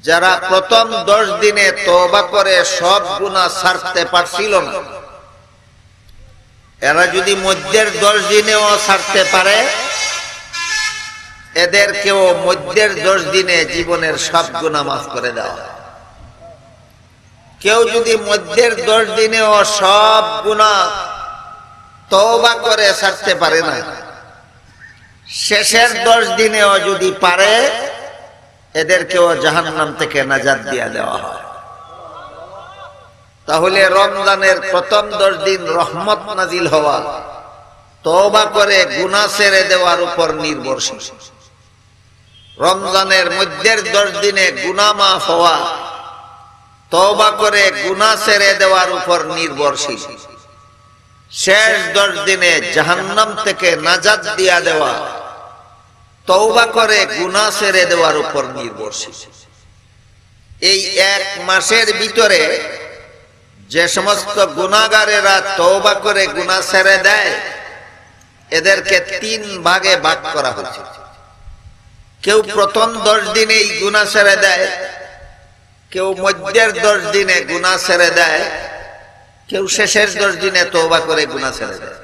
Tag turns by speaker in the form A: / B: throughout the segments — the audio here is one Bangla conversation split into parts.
A: যারা প্রথম 10 দিনে তওবা করে সব গুনাহ ছাড়তে পারছিল না, এরা যদি মধ্যের 10 দিনেও ছাড়তে পারে, এদেরকেও মধ্যের 10 দিনে জীবনের সব গুনাহ মাফ করে দেওয়া। কেউ যদি মধ্যের 10 দিনেও সব গুনাহ তওবা করে ছাড়তে পারে না, শেষের 10 দিনেও যদি পারে, এদেরকেও জাহান্নাম থেকে নাজাত দিয়ে দেওয়া হয়। তাহলে রমজানের প্রথম 10 দিন রহমত নাজিল হওয়া তওবা করে গুনাহ ছেড়ে দেওয়ার উপর নির্ভরশীল। রমজানের মধ্যের 10 দিনে গুনাহ মাফ হওয়া তওবা করে গুনাহ ছেড়ে দেওয়ার উপর নির্ভরশীল। শেষ 10 দিনে জাহান্নাম থেকে নাজাত দিয়া দেওয়া তওবা করে গুনাহ ছেড়ে দেওয়ার উপর নির্ভরশীল। এই এক মাসের ভিতরে যে সমস্ত গুনাহগারেরা তওবা করে গুনাহ ছেড়ে দেয়, এদেরকে 3 ভাগে ভাগ করা হয়েছে। কেউ প্রথম 10 দিনেই গুনাহ ছেড়ে দেয়, কেউ মধ্যের 10 দিনে গুনাহ ছেড়ে দেয়, কেউ শেষের 10 দিনে তওবা করে গুনাহ ছেড়ে দেয়।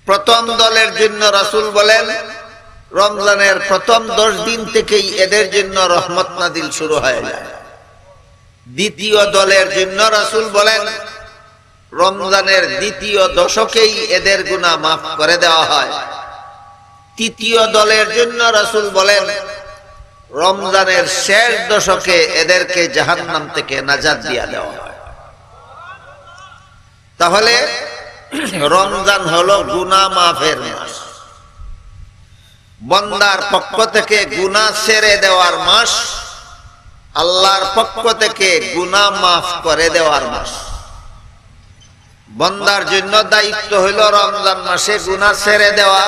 A: প্রথম দলের জন্য রাসূল বলেন, রমজানের প্রথম 10 দিন থেকেই এদের জন্য রহমত নাজিল শুরু হয়ে যায়। দ্বিতীয় দলের জন্য রাসূল বলেন, রমজানের দ্বিতীয় দশকেই এদের গুনাহ মাফ করে দেওয়া হয়। তৃতীয় দলের জন্য রাসূল বলেন, রমজানের শেষ দশকে এদেরকে জাহান্নাম থেকে নাজাত দিয়া দেওয়া হয়। তাহলে রমজান হলো গুনাহ মাফের মাস, বান্দার পক্ষ থেকে গুনাহ ছেড়ে দেওয়ার মাস, আল্লাহর পক্ষ থেকে গুনাহ মাফ করে দেওয়ার মাস। বান্দার জন্য দায়িত্ব হইল রমজান মাসে গুনাহ ছেড়ে দেওয়া,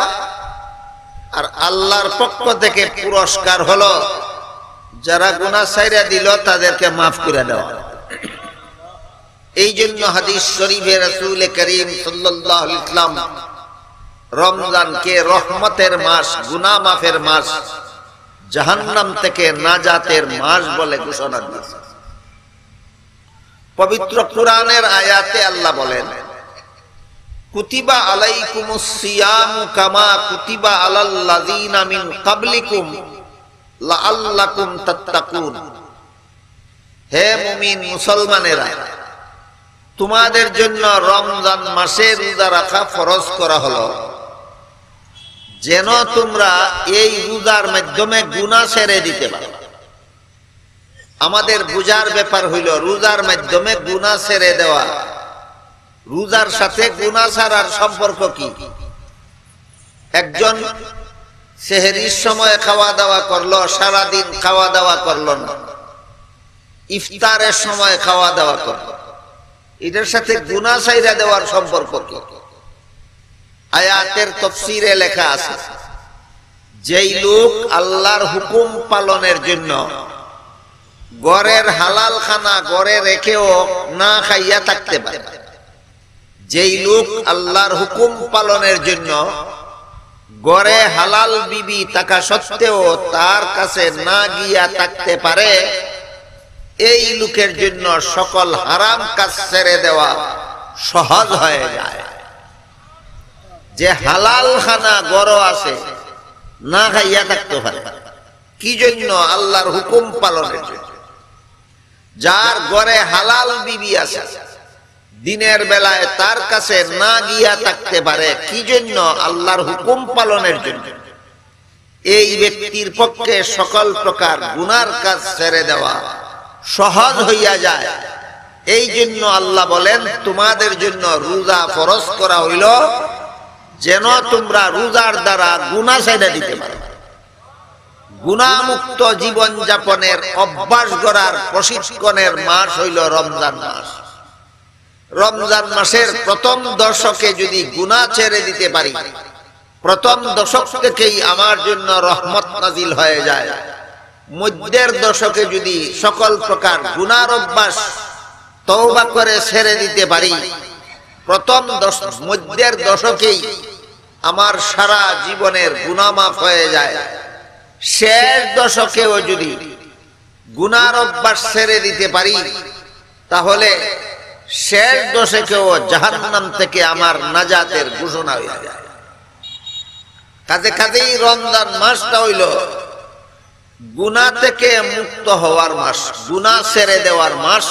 A: আর আল্লাহর পক্ষ থেকে পুরস্কার হলো যারা গুনাহ ছেড়ে দিল তাদেরকে মাফ করে দেওয়া। এই জন্য হাদিস শরীফে রাসূল করিম সাল্লাল্লাহু আলাইহি ওয়াসাল্লাম রমজানকে রহমতের মাস, গুনাহ মাফের মাস, জাহান্নাম থেকে নাজাতের মাস বলে ঘোষণা দিয়েছেন। পবিত্র কুরআনের আয়াতে আল্লাহ বলেন, কুতিবা আলাইকুমুস সিয়ামু কামা কুতিবা আলাল লাযিনা মিন ক্বাবলিকুম লাআল্লাকুম তাত্তাকুন। হে মুমিন মুসলমানেরা, তোমাদের জন্য রমজান মাসে রোজা রাখা ফরজ করা হলো, যেন তোমরা এই রোজার মাধ্যমে গুনাহ ছেড়ে দিতে পারো। আমাদের বুঝার ব্যাপার হইল রোজার মাধ্যমে গুনাহ ছেড়ে দেওয়া। রোজার সাথে গুনাহ ছাড়ার সম্পর্ক কি? একজন সেহরির সময় খাওয়া দাওয়া করলো, সারাদিন খাওয়া দাওয়া করলো না, ইফতারের সময় খাওয়া দাওয়া করলো, এটার সাথে গুনাহ ছাইরা দেওয়ার সম্পর্ক কি? আয়াতের তাফসীরে লেখা আছে, যেই লোক আল্লাহর হুকুম পালনের জন্য ঘরের হালাল খানা ঘরে রেখেও না খাইয়া থাকতে পারে, যেই লোক আল্লাহর হুকুম পালনের জন্য ঘরে হালাল বিবি থাকা সত্ত্বেও তার কাছে না গিয়া থাকতে পারে, এই লোকের জন্য সকল হারাম কাজ ছেড়ে দেওয়া সহজ হয়ে যায়। যে হালাল খানা গড় আছে না খাইয়া থাকতে পারে, কি জন্য? আল্লাহর হুকুম পালনের জন্য। যার ঘরে হালাল বিবি আছে, দিনের বেলায় তার কাছে না গিয়া থাকতে পারে, কি জন্য? আল্লাহর হুকুম পালনের জন্য। এই ব্যক্তির পক্ষে সকল প্রকার গুনার কাজ ছেড়ে দেওয়া সহজ হইয়া যায়। এই জন্য আল্লাহ বলেন, তোমাদের জন্য রোজা ফরজ করা হইল যেন তোমরা রোজার দ্বারা গুনাহ ছেড়ে দিতে পারো। গুনাহমুক্ত জীবন যাপনের অভ্যাস গড়ার প্রশিক্ষণের মাস হইল রমজান মাস। রমজান মাসের প্রথম দশকে যদি গুনাহ ছেড়ে দিতে পারি, প্রথম দশক থেকেই আমার জন্য রহমত নাজিল হয়ে যায়। মধ্যের দশকে যদি সকল প্রকার গুনার অভ্যাস তওবা করে ছেড়ে দিতে পারি, প্রথম মধ্যের দশকেই আমার সারা জীবনের গুনাহ মাফ হয়ে যায়। শেষ দশকেও যদি গুনার অভ্যাস ছেড়ে দিতে পারি, তাহলে শেষ দশকেও জাহান্নাম থেকে আমার নাজাতের ঘোষণা হয়ে যায়। কাজেই রমজান মাসটা হইল গুনাহ থেকে মুক্ত হওয়ার মাস, গুনাহ ছেড়ে দেওয়ার মাস,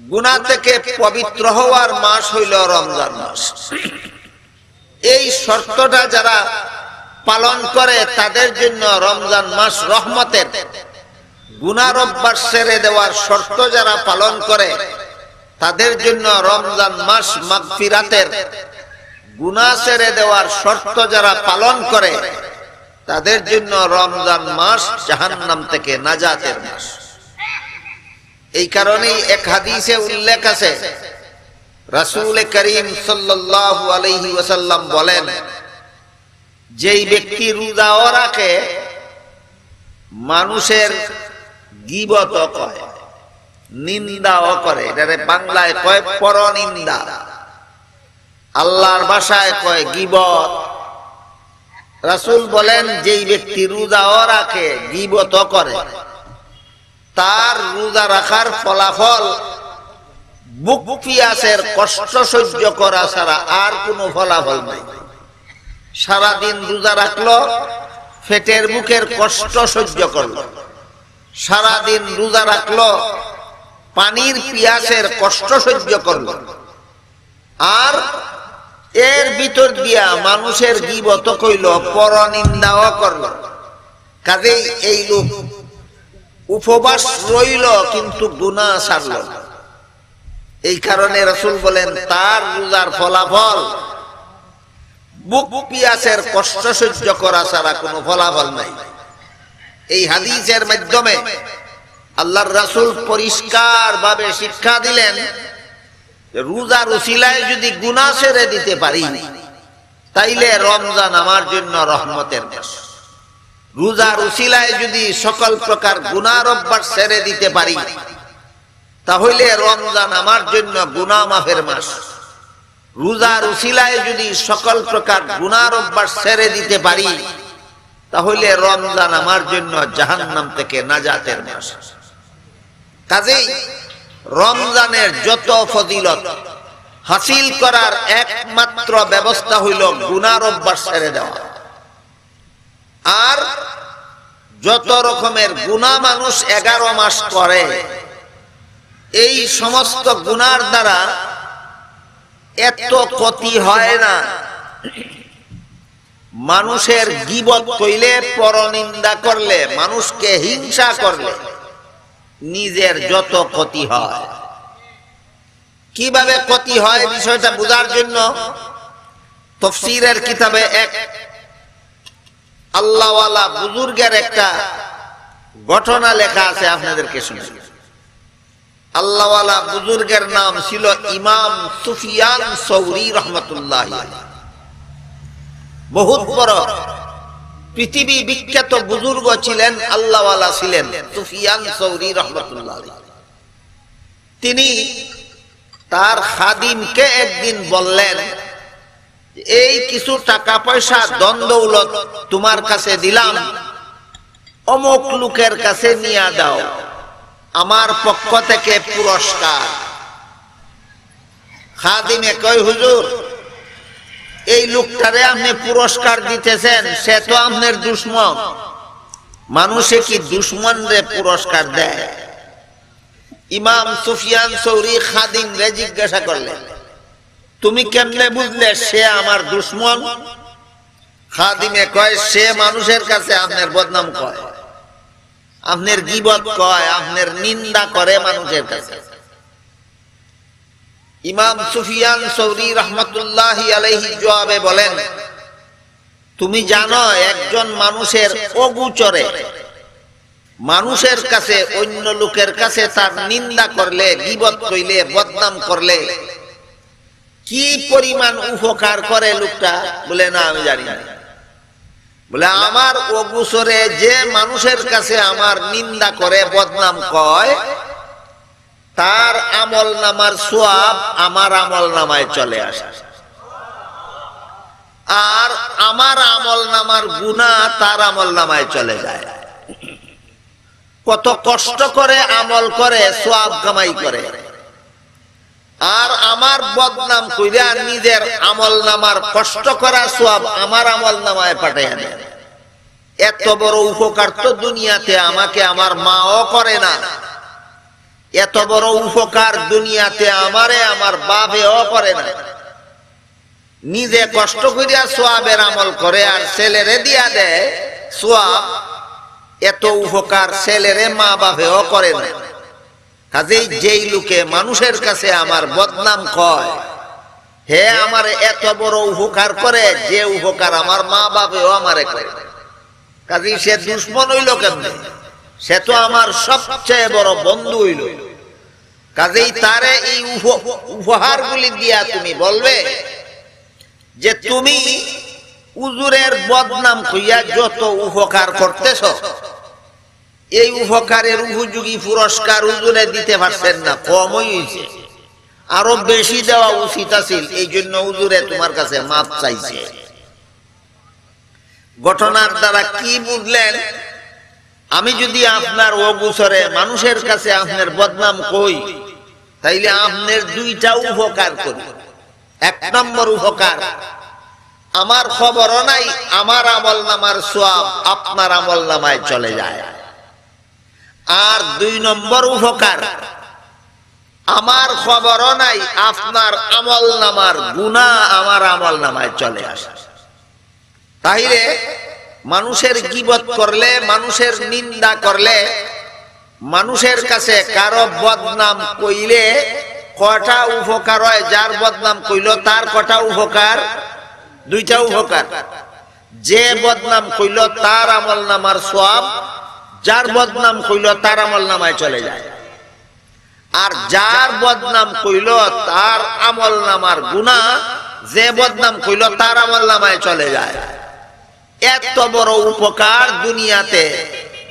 A: গুনাহ থেকে পবিত্র হওয়ার মাস হইল রমজান মাস। এই শর্তটা যারা পালন করে তাদের জন্য রমজান মাস রহমতের। গুনার অভ্যাস ছেড়ে দেওয়ার শর্ত যারা পালন করে তাদের জন্য রমজান মাস মাগফিরাতের। গুনাহ ছেড়ে দেওয়ার শর্ত যারা পালন করে তাদের জন্য রমজান মাস জাহান্নাম থেকে নাজাতের মাস। এই কারণেই এক হাদিসে উল্লেখ আছে, রাসূল করিম সাল্লাল্লাহু আলাইহি ওয়াসাল্লাম বলেন, যেই ব্যক্তি রোজাও রাখে, মানুষের গীবত করে, নিন্দাও করে, এটারে বাংলায় কয় পরনিন্দা, আল্লাহর ভাষায় কয় গীবত। রাসূল বলেন, যেই ব্যক্তি রোজাও রাখে, গীবত করে, তার রোজা রাখার ফলাফল বুক পিয়াসের কষ্ট সহ্য করা ছাড়া আর কোনো ফলাফল নাই। সারাদিন রোজা রাখলো, পেটের বুকের কষ্ট সহ্য করলো, সারাদিন রোজা রাখলো, পানির পিয়াসের কষ্ট সহ্য করলো, আর এর ভিতর দিয়া মানুষের গীবত কইল, পরনিন্দাও করলো। কাজেই এই লোক উপবাস রইল কিন্তু গুনাহ ছাড়ল না। এই কারণে রাসূল বলেন, তার রোজার ফলাফল বুক পিয়াসের কষ্ট সহ্য করা ছাড়া কোনো ফলাফল নাই। এই হাদিসের মাধ্যমে আল্লাহর রাসূল পরিষ্কার ভাবে শিক্ষা দিলেন, রোজার উসিলায় যদি গুনাহ ছেড়ে দিতে পারি তাইলে রমজান আমার জন্য রহমতের মাস। রোজার উসিলায় যদি সকল প্রকার গুনার অভ্যাস ছেড়ে দিতে পারি তাহলে রমজান আমার জন্য গুনাহ মাফের মাস। রোজার উসিলায় যদি সকল প্রকার গুনার অভ্যাস ছেড়ে দিতে পারি তাহলে রমজান আমার জন্য জাহান্নাম থেকে নাজাতের মাস। কাজেই রমজানের যত ফজিলত হাসিল করার একমাত্র ব্যবস্থা হইল গুনার অভ্যাস ছেড়ে দেওয়া। আর যত রকমের গুনাহ মানুষ 11 মাস করে, এই সমস্ত গুনার দ্বারা এত ক্ষতি হয় না। মানুষের গীবত কইলে, পরনিন্দা করলে, মানুষকে হিংসা করলে নিজের যত ক্ষতি হয়। কিভাবে ক্ষতি হয় বিষয়টা বোঝার জন্য তাফসীরের কিতাবে এক আল্লাহওয়ালা বুজুর্গের একটা ঘটনা লেখা আছে, আপনাদেরকে শুনাই। আল্লাহওয়ালা বুজুর্গের নাম ছিল ইমাম সুফিয়ান সৌরি রাহমাতুল্লাহ আলাইহি। বহুত বড় পৃথিবী বিখ্যাত বুজুর্গ ছিলেন, আল্লাহওয়ালা ছিলেন সুফিয়ান সৌরি রাহমাতুল্লাহ আলাইহি। তিনি তার খাদিমকে একদিন বললেন, এই কিছু টাকা পয়সা ধন দৌলত তোমার কাছে দিলাম, অমুক লোকের কাছে নিয়ে দাও, আমার পক্ষ থেকে পুরস্কার। খাদিমে কয়, হুজুর, এই লোকটারে আপনি পুরস্কার দিতেছেন, সে তো আপনার দুশমন। মানুষে কি দুশমন রে পুরস্কার দেয়? ইমাম সুফিয়ান সৌরি খাদিম রে জিজ্ঞাসা করলেন, তুমি কেমনে বুঝলে সে আমার দুশমন? খাদিমে কয়, সে মানুষের কাছে আপনার বদনাম কয়, আপনার গীবত কয়, আপনার নিন্দা করে মানুষের কাছে। ইমাম সুফিয়ান সৌরি রাহমাতুল্লাহি আলাইহি জবাবে বলেন, তুমি জানো একজন মানুষের অগোচরে মানুষের কাছে, অন্য লোকের কাছে তার নিন্দা করলে, গীবত কইলে, বদনাম করলে কি পরিমাণ উপকার করে লোকটা? বলে, না আমি জানি না। বলে, আমার অগোচরে যে মানুষের কাছে আমার নিন্দা করে, বদনাম কয়, তার আমল নামার সওয়াব আমার আমল নামায় চলে আসে, আর আমার আমল নামার গুনাহ তার আমল নামায় চলে যায়। কত কষ্ট করে আমল করে, সওয়াব কামাই করে, আর আমার বদনাম কইরা নিজের আমল নামার কষ্ট করা সওয়াব আমার আমল নামায় পাঠাইয়া দেয়। এত বড় উপকার তো দুনিয়াতে আমাকে আমার মাও করে না, এত বড় উপকার দুনিয়াতে আমারে আমার বাপেও করে না। নিজে কষ্ট করিয়া সওয়াবের আমল করে আর ছেলেরে দিয়া দেয় সওয়াব, এত উপকার ছেলেরে মা বাপেও করে না। কাজেই যেই লোকে মানুষের কাছে আমার বদনাম কয়, হে আমার এত বড় উপকার করে, যে উপকার আমার মা বাপেও আমারে করে, কাজেই সে দুশ্মন হইল কেমনে? সে তো আমার সবচেয়ে বড় বন্ধু হইল। কাজেই তারে এই উপহারগুলি দিয়া তুমি বলবে যে তুমি হুজুরের বদনাম কইয়া যত উপকার করতেছ, এই উপকারের উপযোগী পুরস্কার হুজুরে দিতে পারছেন না, কমই হয়েছে, আরো বেশি দেওয়া উচিত আছিল, এই জন্য হুজুরে তোমার কাছে মাপ চাইছে। ঘটনার দ্বারা কি বুঝলেন? আমি যদি আপনার অগুসরে মানুষের কাছে আপনার বদনাম কই, তাইলে আপনার দুইটা উপকার করি। এক নম্বর উপকার, আমার খবরও নাই, আমার আমল নামার সওয়াব আপনার আমল নামায় চলে যায়। আর দুই নম্বর উপকার, আমার খবরও নাই, আপনার আমল নামার গুনাহ আমার আমল নামায় চলে আসে। তাইলে মানুষের গীবত করলে, মানুষের নিন্দা করলে, মানুষের কাছে কারো বদনাম কইলে কটা উপকার হয়? যার বদনাম কইল তার কটা উপকার? দুইটা উপকার। যে বদনাম কইল তার আমল নামার সওয়াব, যার বদনাম কইল তার আমল নামায় চলে যায়। আর যার বদনাম কইল তার আমল নামার গুনাহ, যে বদনাম কইল তার আমল নামায় চলে যায়। এত বড় উপকার দুনিয়াতে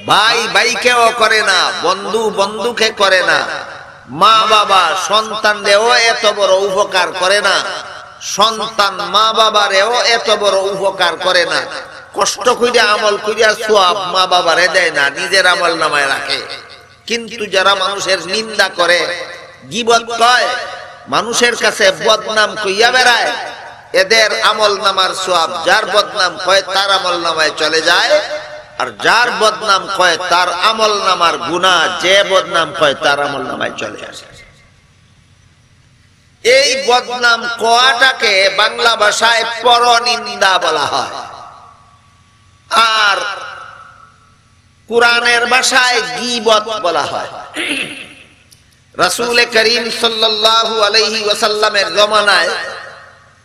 A: ভাই ভাইকেও করে না, বন্ধু বন্ধুকে করে না, মা বাবা সন্তানরেও এত বড় উপকার করে না, সন্তান মা বাবারেও এত বড় উপকার করে না। কষ্ট কইরা আমল কইরা সওয়াব মা বাবারে দেয় না, নিজের আমল নামায় রাখে। কিন্তু যারা মানুষের নিন্দা করে, গীবত কয়, মানুষের কাছে বদনাম কইয়া বেড়ায়, এদের আমল নামার সওয়াব যার বদনাম কয় তার আমল নামায় চলে যায়, আর যার বদনাম কয় তার আমল নামার গুনাহ যে বদনাম কয় তার আমল নামায় চলে আসে। এই বদনাম কোয়াটাকে বাংলা ভাষায় পরনিন্দা বলা হয়, আর কুরআনের ভাষায় গীবত বলা হয়। রাসূল করিম সাল্লাল্লাহু আলাইহি ওয়াসাল্লামের জমানায়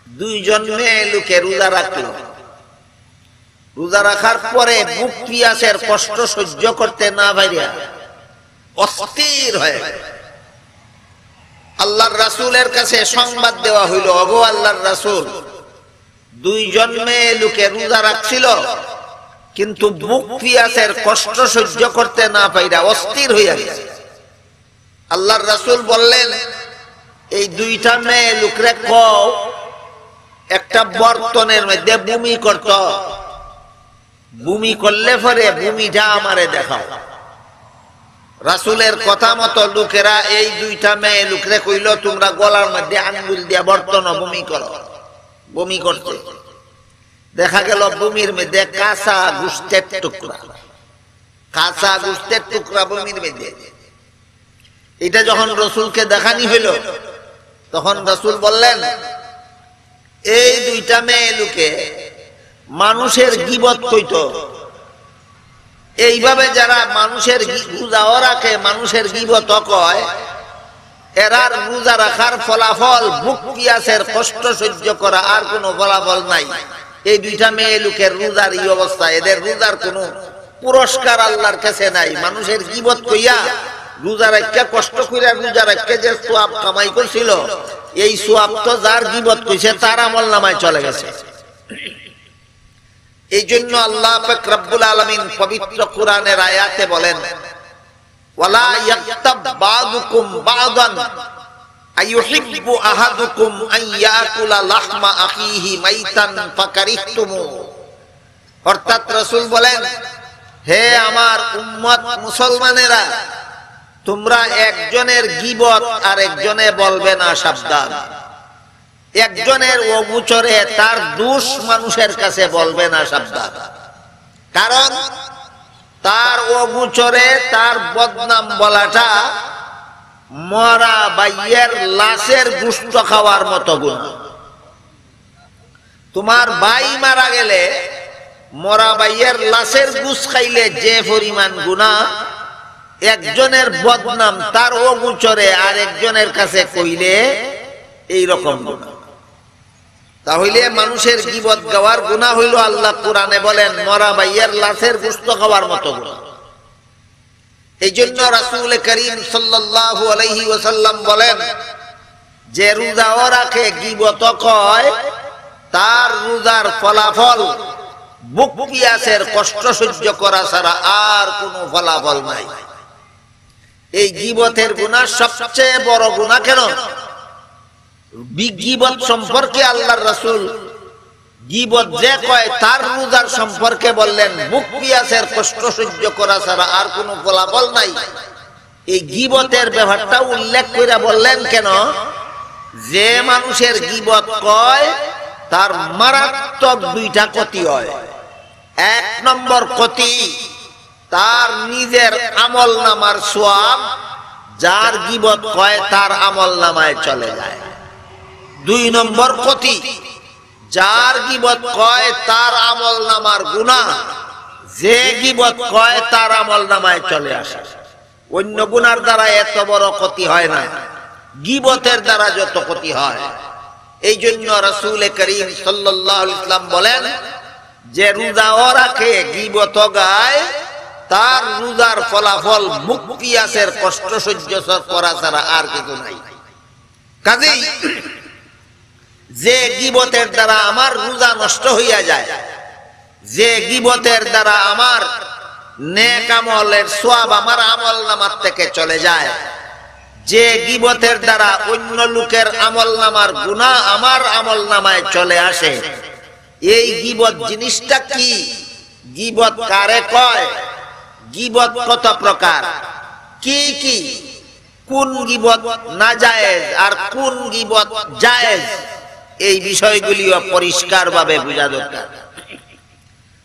A: দুইজন মেয়ে লোকে রোজা রাখলো। রোজা রাখার পরে বুক পিয়াসের কষ্ট সহ্য করতে না পারিয়া অস্থির হয়ে আল্লাহর রাসূলের কাছে সংবাদ দেওয়া হইল, ওগো আল্লাহর রাসূল, দুইজন মেয়ে লোকে রোজা রাখছিল, কিন্তু বুক পিয়াসের কষ্ট সহ্য করতে না পাইরা অস্থির হইয়া গেছে। আল্লাহর রাসূল বললেন, এই দুইটা মেয়ে লোকরে কও একটা বর্তনের মধ্যে বমি করত, বমি করলে পরে বমিটা আমারে দেখাও। রাসূলের কথা মতো লোকেরা এই দুইটা মেয়ে লোকরে কইল, তোমরা গলার মধ্যে আঙ্গুল দিয়া বর্তন বমি করো। বমি করতে দেখা গেল বমির মধ্যে কাঁচা গোশতের টুকরা, কাঁচা গোশতের টুকরা বমির মধ্যে। এটা যখন রাসূলকে দেখানি হইল, তখন রাসূল বললেন, এই দুইটা মেয়ে লোকে মানুষের গীবত কইত। এইভাবে যারা মানুষের রোজাও রাখে, মানুষের গীবত কয়, এরার রোজা রাখার ফলাফল বুক পিয়াসের কষ্ট সহ্য করা, আর কোনো ফলাফল নাই। এই দুইটা মেয়ে লোকের রোজার এই অবস্থা, এদের রোজার কোনো পুরস্কার আল্লাহর কাছে নাই। মানুষের গীবত কইয়া রোজা রাখা, কষ্ট কইরা রোজা রাখা যে সওয়াব কামাই করছিল, এই সওয়াব তো যার গীবত কইছে তার আমল নামায় চলে গেছে। এই জন্য আল্লাহ পাক রব্বুল আলামিন পবিত্র কোরআনের আয়াতে বলেন, ওয়ালা ইয়াক্তাব বাযুকুম বাযান আইয়ুহিব্বু আহাদুকুম আন ইয়াকুলা লাহমা আখিহি মাইতান ফাকারিহতুমু। অর্থাৎ রাসূল বলেন, হে আমার উম্মত মুসলমানেরা, তোমরা একজনের গীবত আর একজনে বলবে না, সাবধান। একজনের অগোচরে তার দোষ মানুষের কাছে বলবে না, সাবধান। কারণ তার অগোচরে তার বদনাম বলাটা মরা ভাইয়ের লাশের গোশত খাওয়ার মতো গুনাহ। তোমার ভাই মারা গেলে মরা ভাইয়ের লাশের গোশত খাইলে যে পরিমাণ গুনাহ, একজনের বদনাম তার অগোচরে আর একজনের কাছে কইলে এই রকম গুনাহ। তাহলে মানুষের গীবত গাওয়ার গুনাহ হইল, আল্লাহ কোরআনে বলেন, মরা ভাইয়ের লাশের গোশত খাওয়ার মতো গুনাহ। এই জন্য রাসূল করিম সাল্লাল্লাহু আলাইহি ওয়াসাল্লাম বলেন, যে রোজাও রাখে গীবত কয়, তার রোজার ফলাফল বুক পিয়াসের কষ্ট সহ্য করা ছাড়া আর কোনো ফলাফল নাই। এই গীবতের গুনাহ সবচেয়ে বড় গুনাহ। কেন? গীবত সম্পর্কে আল্লাহর রাসূল গীবত যে কয় তার রোজার সম্পর্কে বললেন, বুক পিয়াসের কষ্ট সহ্য করা ছাড়া আর কোনো ফলাফল নাই। এই গীবতের ব্যাপারটা উল্লেখ করে বললেন কেন? যে মানুষের গীবত কয় তার মারাত্মক দুইটা ক্ষতি হয়। এক নম্বর ক্ষতি, তার নিজের আমল নামার সওয়াব যার গীবত কয় তার আমল নামায় চলে যায়। দুই নম্বর ক্ষতি, যার গীবত কয় তার আমল নামার গুনাহ যে গীবত কয় তার আমল নামায় চলে আসে। অন্য গুনার দ্বারা এত বড় ক্ষতি হয় না, গীবতের দ্বারা যত ক্ষতি হয়। এই জন্য রাসূল করিম সাল্লাল্লাহু আলাইহি ওয়াসাল্লাম বলেন, যে রোজাও রাখে গীবত গায়, তার রোজার ফলাফল মুখ পিয়াসের কষ্ট সহ্য করা ছাড়া আর কিছু নাই। কাজেই যে গীবতের দ্বারা আমার রোজা নষ্ট হইয়া যায়, যে গীবতের দ্বারা আমার নেক আমলের সওয়াব আমার আমল নামার থেকে চলে যায়, যে গীবতের দ্বারা অন্য লোকের আমল নামার গুনাহ আমার আমল নামায় চলে আসে, এই গীবত জিনিসটা কি? গীবত কারে কয়? গীবত কত প্রকার, কি কি, কোন গীবত নাজায়েজ আর কোন গীবত জায়েজ, এই বিষয়গুলিও পরিষ্কারভাবে বোঝা দরকার।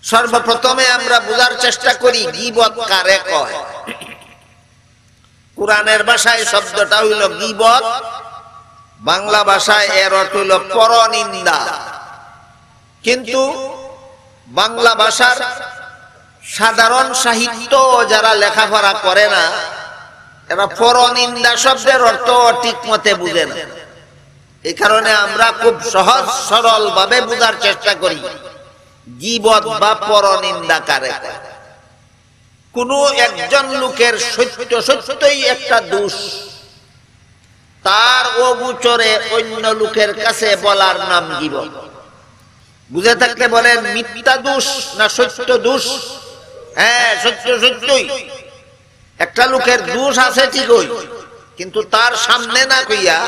A: সর্বপ্রথমে আমরা বোঝার চেষ্টা করি গীবত কারে কয়। কোরআনের ভাষায় শব্দটা হইল গীবত, বাংলা ভাষায় এর অর্থ হইল পরনিন্দা। কিন্তু বাংলা ভাষার সাধারণ সাহিত্য যারা লেখাপড়া করে না, এরা পরনিন্দা শব্দের অর্থ ঠিক মতে বুঝে না। এই কারণে আমরা খুব সহজ সরল ভাবে বোঝার চেষ্টা করি গীবত বা পরনিন্দা কারে কয়। কোন একজন লোকের সত্যই একটা দোষ তার অগোচরে অন্য লোকের কাছে বলার নাম গীবত। বুঝে থাকতে বলেন, মিথ্যা দোষ না সত্য দোষ? হ্যাঁ, সত্যই। একটা লোকের দোষ আছে ঠিকই, কিন্তু তার সামনে না কইয়া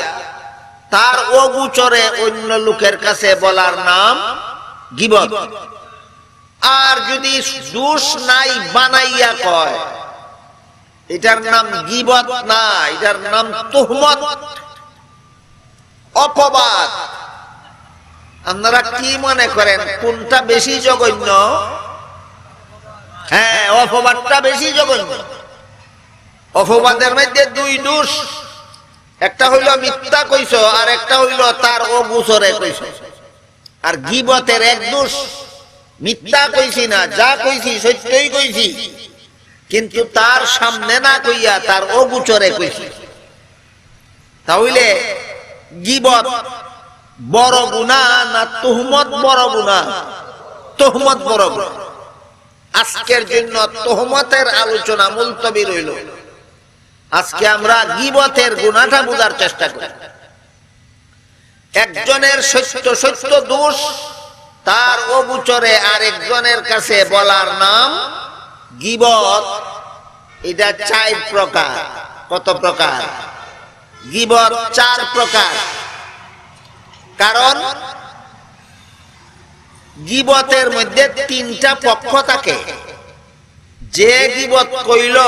A: তার অগোচরে অন্য লোকের কাছে বলার নাম গীবত। আর যদি দোষ নাই বানাইয়া কয়, এটার নাম গীবত না, এটার নাম তুহমত, অপবাদ। আপনারা কি মনে করেন কোনটা বেশি জঘন্য? হ্যাঁ, অপবাদটা বেশি জঘন্য। অপবাদের মধ্যে দুই দোষ, একটা হইল মিথ্যা কইছ আর একটা হইল তার অগোচরে কইছ। আর গীবতের এক দোষ, মিথ্যা কইছি না, যা কইছি সত্যই কইছি, কিন্তু তার সামনে না কইয়া তার অগোচরে কইছি। তাহলে গীবত বড় গুনাহ না তুহমত বড় গুনাহ? তুহমত বড় গুনাহ। আজকের জন্য তুহমতের আলোচনা মুলতবি রইল। আজকে আমরা গীবতের গুনাহটা বোঝার চেষ্টা করি। একজনের সত্য দোষ তার অগোচরে আরেকজনের কাছে বলার নাম গীবত। এটা 4 প্রকার। কত প্রকার? গীবত 4 প্রকার। কারণ গীবতের মধ্যে 3টা পক্ষ থাকে। যে গীবত কইল,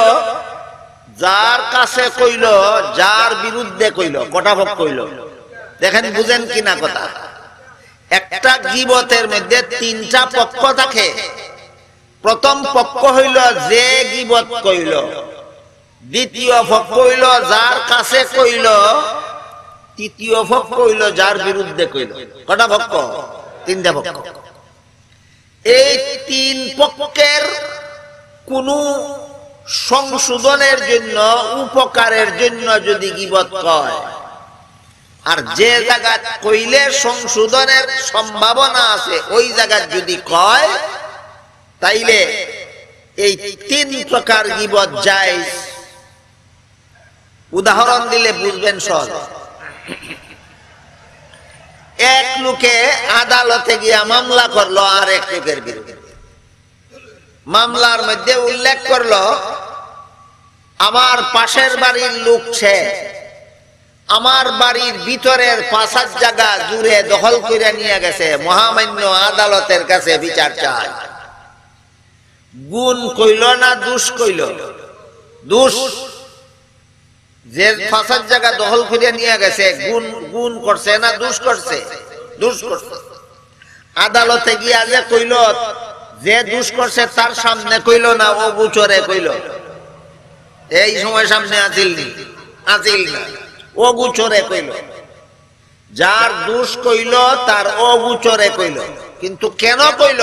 A: যার কাছে কইল, যার বিরুদ্ধে কইল, কটা ভাগ কইল? দেখেন বুঝেন কিনা কথা। একটা গীবতের মধ্যে তিনটা পক্ষ থাকে। প্রথম পক্ষ হইল যে গীবত কইল, দ্বিতীয় পক্ষ হইল যার কাছে কইল, তৃতীয় পক্ষ হইল যার বিরুদ্ধে কইল। কটা পক্ষ? তিনটা পক্ষ। এই তিন পক্ষের কোন সংশোধনের জন্য, উপকারের জন্য যদি গীবত কয়, আর যে জায়গা কইলে সংশোধনের সম্ভাবনা আছে ওই জায়গা যদি কয়, তাইলে এই তিন প্রকার গীবত জায়েজ। উদাহরণ দিলে বুঝবেন সহজ। এক লোকে আদালতে গিয়া মামলা করলো আর এক লোকের বিরুদ্ধে। মামলার মধ্যে উল্লেখ করলো, আমার পাশের বাড়ির লোক সে আমার বাড়ির ভিতরের ৫ জায়গা জুড়ে দখল করে নিয়ে গেছে, মহামান্য আদালতের কাছে বিচার চায়। গুণ কইল না দোষ কইল? দোষ। যে ৫ জায়গা দখল করে নিয়ে গেছে, গুণ করছে না দোষ করছে? দোষ করছে। আদালতে গিয়া যে কইল, যে দোষ করছে তার সামনে কইল না ও গুচরে কইল? এই সময় সামনে আছিল না, ও গুচরে কইল। যার দোষ কইল তার ও গুচরে কইল। কিন্তু কেন কইল?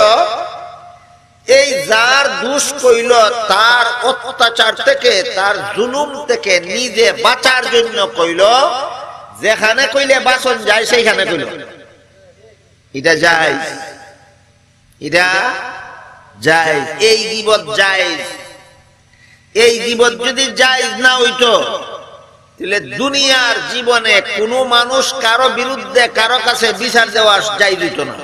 A: এই যার দোষ কইল তার অত্যাচার থেকে, তার জুলুম থেকে নিজে বাঁচার জন্য কইল। যেখানে কইলে বাঁচন যায় সেইখানে কইল। এটা জায়েজ, এটা জায়েজ। এই গীবত জায়েজ। এই গীবত যদি জায়েজ না হইতো, তাহলে দুনিয়ার জীবনে কোনো মানুষ কারো বিরুদ্ধে কারো কাছে বিচার দেওয়া জায়েজ হইতো না।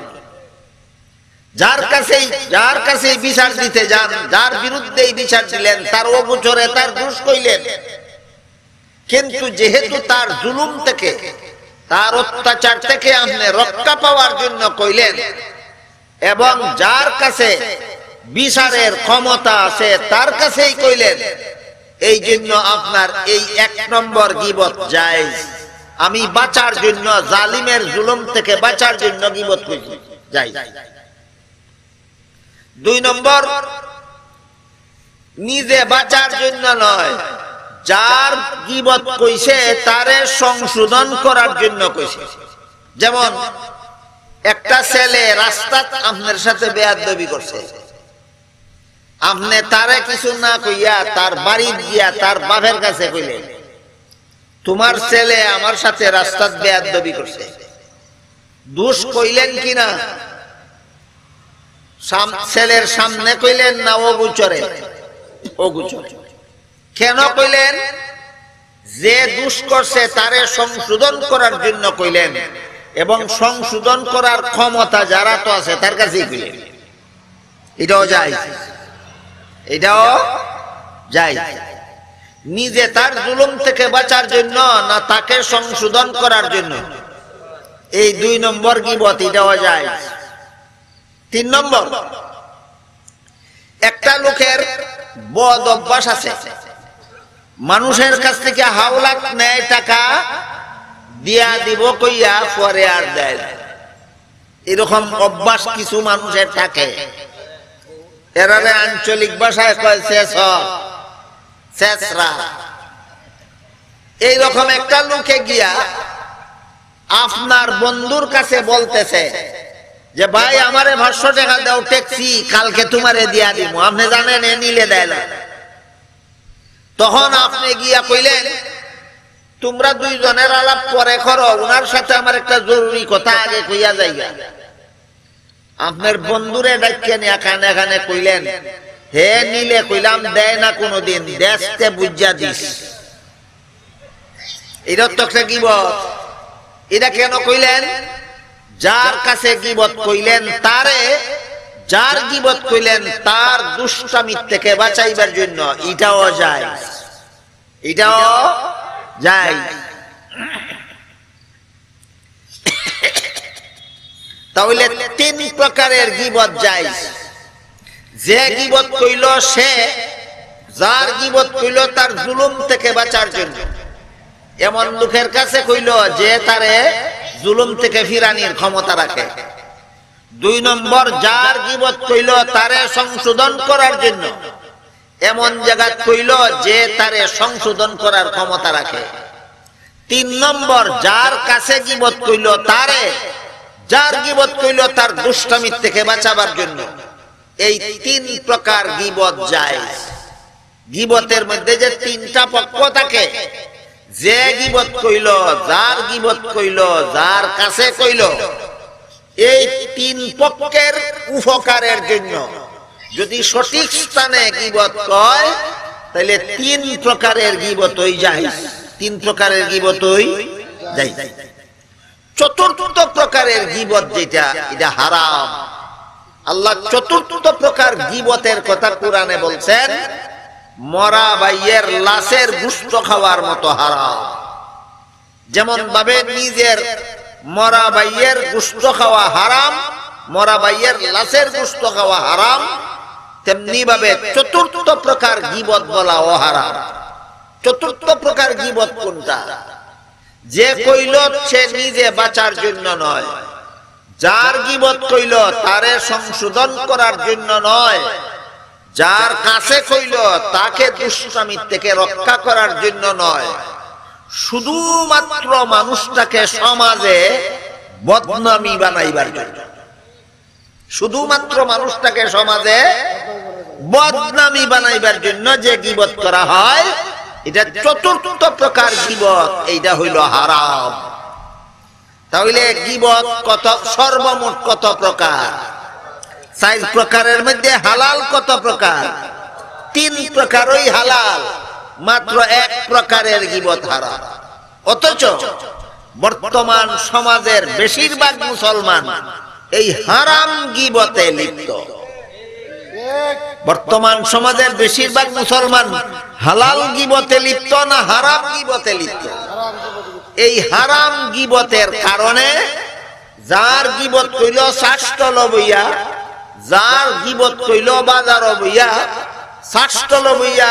A: যার কাছে বিচার দিতে যান, যার বিরুদ্ধে বিচার দিলেন, তার অগোচরে তার দোষ কইলেন। কিন্তু যেহেতু তার জুলুম থেকে, তার অত্যাচার থেকে আপনি রক্ষা পাওয়ার জন্য কইলেন, এবং যার কাছে বিচারের ক্ষমতা আছে তার কাছেই কইলেন, এই জন্য আপনার এই ১ নম্বর গীবত জায়েজ। আমি বাঁচার জন্য, জালিমের জুলুম থেকে বাঁচার জন্য গীবত কইছি, জায়েজ। ২ নম্বর, নিজে বাঁচার জন্য নয়, যার গীবত কইছে তারে সংশোধন করার জন্য কইছে। যেমন একটা ছেলে রাস্তাত আপনার সাথে বেয়াদবি করছে, আপনি তারে কিছু না কইয়া তার বাড়ি গিয়া তার বাপের কাছে কইলেন, তোমার ছেলে আমার সাথে রাস্তাত বেয়াদবি করছে। দোষ কইলেন কিনা? ছেলের সামনে কইলেন না ও গুচরে? ও গুচরে। কেন কইলেন? যে দোষ করছে তারে সংশোধন করার জন্য কইলেন, এবং সংশোধন করার ক্ষমতা যারা তো আছে তার কাছেই কইলেন। এটাও জায়েজ, এটাও জায়েজ। নিজে তার জুলুম থেকে বাঁচার জন্য না তাকে সংশোধন করার জন্য? এই ২ নম্বর গীবত, এটাও জায়েজ। ৩ নম্বর, একটা লোকের বদ অভ্যাস আছে, মানুষের কাছ থেকে হাওলাত নেয়, টাকা দিয়া দিব কইয়া পরে আর দেয়। এরকম অভ্যাস কিছু মানুষের থাকে। এরারে আঞ্চলিক ভাষায় কয় শেষরা। এইরকম একটা লোকে গিয়া আপনার বন্ধুর কাছে বলতেছে যে ভাই আমারে 500 টাকা দাও ট্যাক্সি, কালকে তোমারে দিয়া দিব। আপনি জানেন এ নিলে দেয় না। তখন আপনি গিয়া কইলেন, তোমরা 2 জনের আলাপ পরে করো, ওনার সাথে আমার একটা জরুরি কথা আগে কইয়া যাইয়া। আপনার বন্ধুরে ডাকিয়ে নিয়ে কানে কানে কইলেন, হে নিলে কইলাম দেয় না কোনোদিন, দেশতে বুঝা দিস। এটা তো একটা গীবত। এটা কেন কইলেন? যার কাছে গীবত কইলেন তারে, যার গীবত কইলেন তার দুষ্টামি থেকে বাঁচাইবার জন্য। এটাও জায়েজ, এটাও জায়েজ। তাহলে 3 প্রকারের গীবত জায়েজ। যে গীবত কইল সে যার গীবত কইল তার জুলুম থেকে বাঁচার জন্য এমন লোকের কাছে কইল যে তারে জুলুম থেকে ফিরানির ক্ষমতা রাখে। 2 নম্বর, যার গীবত কইল তারে সংশোধন করার জন্য এমন জায়গা কইল যে তারে সংশোধন করার ক্ষমতা রাখে। 3 নম্বর, যার কাছে গীবত কইল তারে, যার গীবত কইল তার দুষ্টামির থেকে বাঁচাবার জন্য। এই 3 প্রকার গীবত জায়েজ। গীবতের মধ্যে যে 3টা পক্ষ থাকে, যে গীবত কইল, যার গীবত কইল, যার কাছে কইল, এই 3 পক্ষের উপকারের জন্য যদি সঠিক স্থানে গীবত কয় তাহলে 3 প্রকারের গীবতই জায়েজ। 3 প্রকারের গীবতই জায়েজ। চতুর্থ প্রকারের গীবত যেটা, এটা হারাম। আল্লাহ চতুর্থ প্রকার গীবতের কথা কোরআনে বলছেন, মরা ভাইয়ের লাশের গোশত খাওয়ার মতো হারাম। যেমন ভাবে নিজের মরা ভাইয়ের গোশত খাওয়া হারাম, মরা ভাইয়ের লাশের গোশত খাওয়া হারাম, তেমনি ভাবে চতুর্থ প্রকার গীবত বলাও হারাম। চতুর্থ প্রকার গীবত কোনটা? যে কইল সে নিজে বাঁচার জন্য নয়, যার গীবত কইল তারে সংশোধন করার জন্য নয়, যার কাছে কইল তাকে দুষ্টামি থেকে রক্ষা করার জন্য নয়, শুধুমাত্র মানুষটাকে সমাজে বদনামি বানাইবার জন্য। শুধুমাত্র মানুষটাকে সমাজে বদনামি বানাইবার জন্য যে গীবত করা হয়, এটা চতুর্থ প্রকার গীবত। এইটা হইল হারাম। তাহলে গীবত কত, সর্বমোট কত প্রকার? 4 প্রকারের মধ্যে হালাল কত প্রকার? 3 প্রকারই হালাল, মাত্র 1 প্রকারের গীবত হারাম। অথচ বর্তমান সমাজের বেশিরভাগ মুসলমান এই হারাম গীবতে লিপ্ত। বর্তমান সমাজের বেশিরভাগ মুসলমান হালাল গীবতে লিপ্ত না হারাম গীবতে লিপ্ত? এই হারাম গীবতের কারণে যার গীবত কইল শাস্ত্রল বইয়া, যার গীবত কইল বাজার বইয়া, শাস্ত্রল বইয়া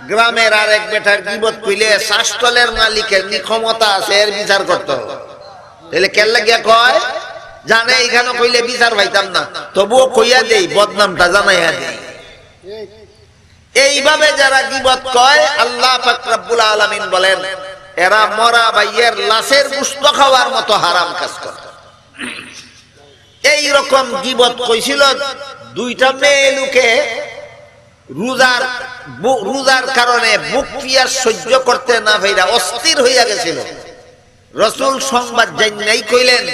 A: গ্রামের আরেক বেটার গীবত কইলে শাস্ত্রলের মালিকের নি ক্ষমতা আছে এর বিচার করতে হবে। তাহলে কেল্লা গিয়া কয়, জানে এখানে কইলে বিচার পাইতাম না, তবুও কইয়া দেই, বদনামটা জানাইয়া দেই। এইভাবে যারা গীবত কয়, আল্লাহ পাক রব্বুল আলামিন বলেন এরা মরা ভাইয়ের লাশের গোশত খাওয়ার মতো হারাম কাজ করে। এই রকম গীবত কইছিল 2টা মেয়ে লোকে রোজার কারণে বুক পিয়াস সহ্য করতে না পাইরা অস্থির হইয়া গেছিল। রাসূল সংবাদ জানাই কইলেন,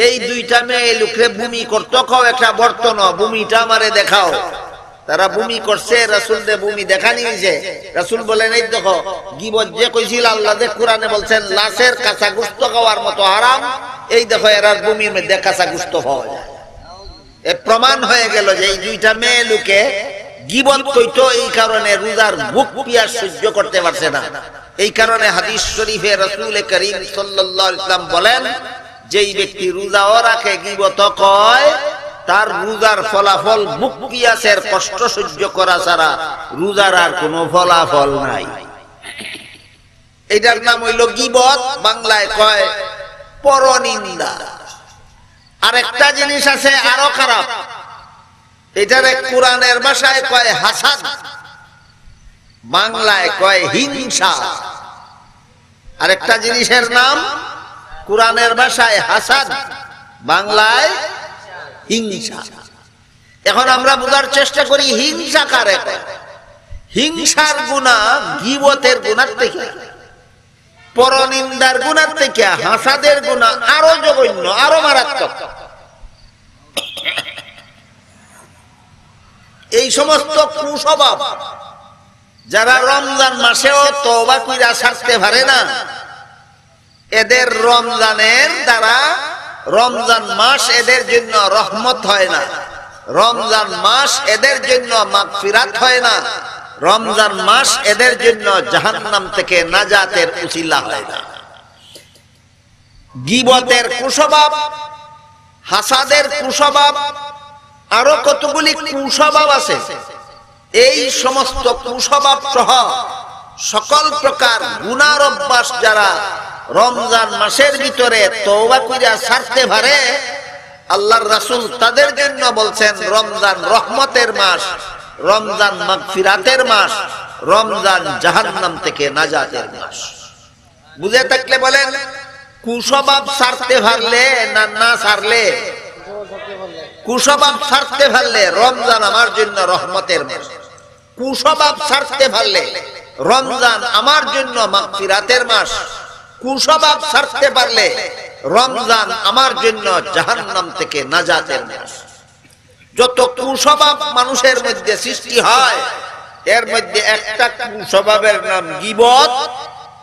A: এই 2টা মেয়ে লোকে বমি করতে, কও একটা বর্তন বমিটা আমারে দেখাও। তারা বমি করছে, রাসূল দে বমি দেখানি হইছে। রাসূল বলেন, এই দেখো গীবত যে কইছিল আল্লাহ যে কোরআনে বলছেন লাশের কাঁচা গোশত খাওয়ার মতো হারাম, এই দেখো এরার বমির মধ্যে কাঁচা গোশত পাওয়া যায়। এ প্রমাণ হয়ে গেল যে এই 2টা মেয়ে লোকে গীবত কইতো, এই কারণে রোজার বুক পিয়াস সহ্য করতে পারছে না। এই কারণে হাদিস শরীফে রাসূল করিম সাল্লাল্লাহু আলাইহি ওয়াসাল্লাম বলেন, যেই ব্যক্তি রোজাও রাখে গীবত কয়, তার রোজার ফলাফল বুক পিয়াসের কষ্ট সহ্য করা ছাড়া রোজার আর কোনো ফলাফল নাই। এটার নাম হইল গীবত, বাংলায় কয় পরনিন্দা। আরেকটা জিনিস আছে আরো খারাপ, এটারে কোরআনের ভাষায় কয় হাসাদ, বাংলায় কয় হিংসা। আরেকটা জিনিসের নাম কোরআনের ভাষায় হাসাদ, বাংলায় হিংসা। এখন আমরা বোঝার চেষ্টা করি হিংসা কারে কয়। হিংসার গুনাহ গীবতের গুনার থেকে, পরনিন্দার গুনার থেকে হাসাদের গুনাহ আরো জঘন্য, আরো মারাত্মক। এই সমস্ত কুস্বভাব যারা রমজান মাসেও তওবা কইরা ছাড়তে পারে না, এদের রমজানের দ্বারা রমজান মাস এদের জন্য রহমত হয় না, রমজান মাস এদের জন্য মাগফিরাত হয় না, রমজান মাস এদের জন্য জাহান্নাম থেকে নাজাতের উসিলা হয় না। গীবতের কুস্বভাব, হাসাদের কুস্বভাব আরো কতগুলি কুস্বভাব আছে। এই সমস্ত কুস্বভাব সহ সকল প্রকার গুনার অভ্যাস যারা রমজান মাসের ভিতরে তওবা কইরা ছাড়তে পারে, আল্লাহর রাসূল তাদের জন্য বলছেন রমজান রহমতের মাস, রমজান মাগফিরাতের মাস, রমজান জাহান্নাম থেকে নাজাতের মাস। বুঝে থাকলে বলেন, কুস্বভাব ছাড়তে পারলে না না ছাড়লে? কুস্বভাব ছাড়তে পারলে রমজান আমার জন্য রহমতের মাস, কুস্বভাব ছাড়তে পারলে রমজান আমার জন্য মাগফিরাতের মাস, কুস্বভাব ছাড়তে পারলে রমজান আমার জন্য জাহান্নাম থেকে নাজাতের মাস। যত কুস্বভাব মানুষের মধ্যে সৃষ্টি হয়, এর মধ্যে একটা কুস্বভাবের নাম গীবত,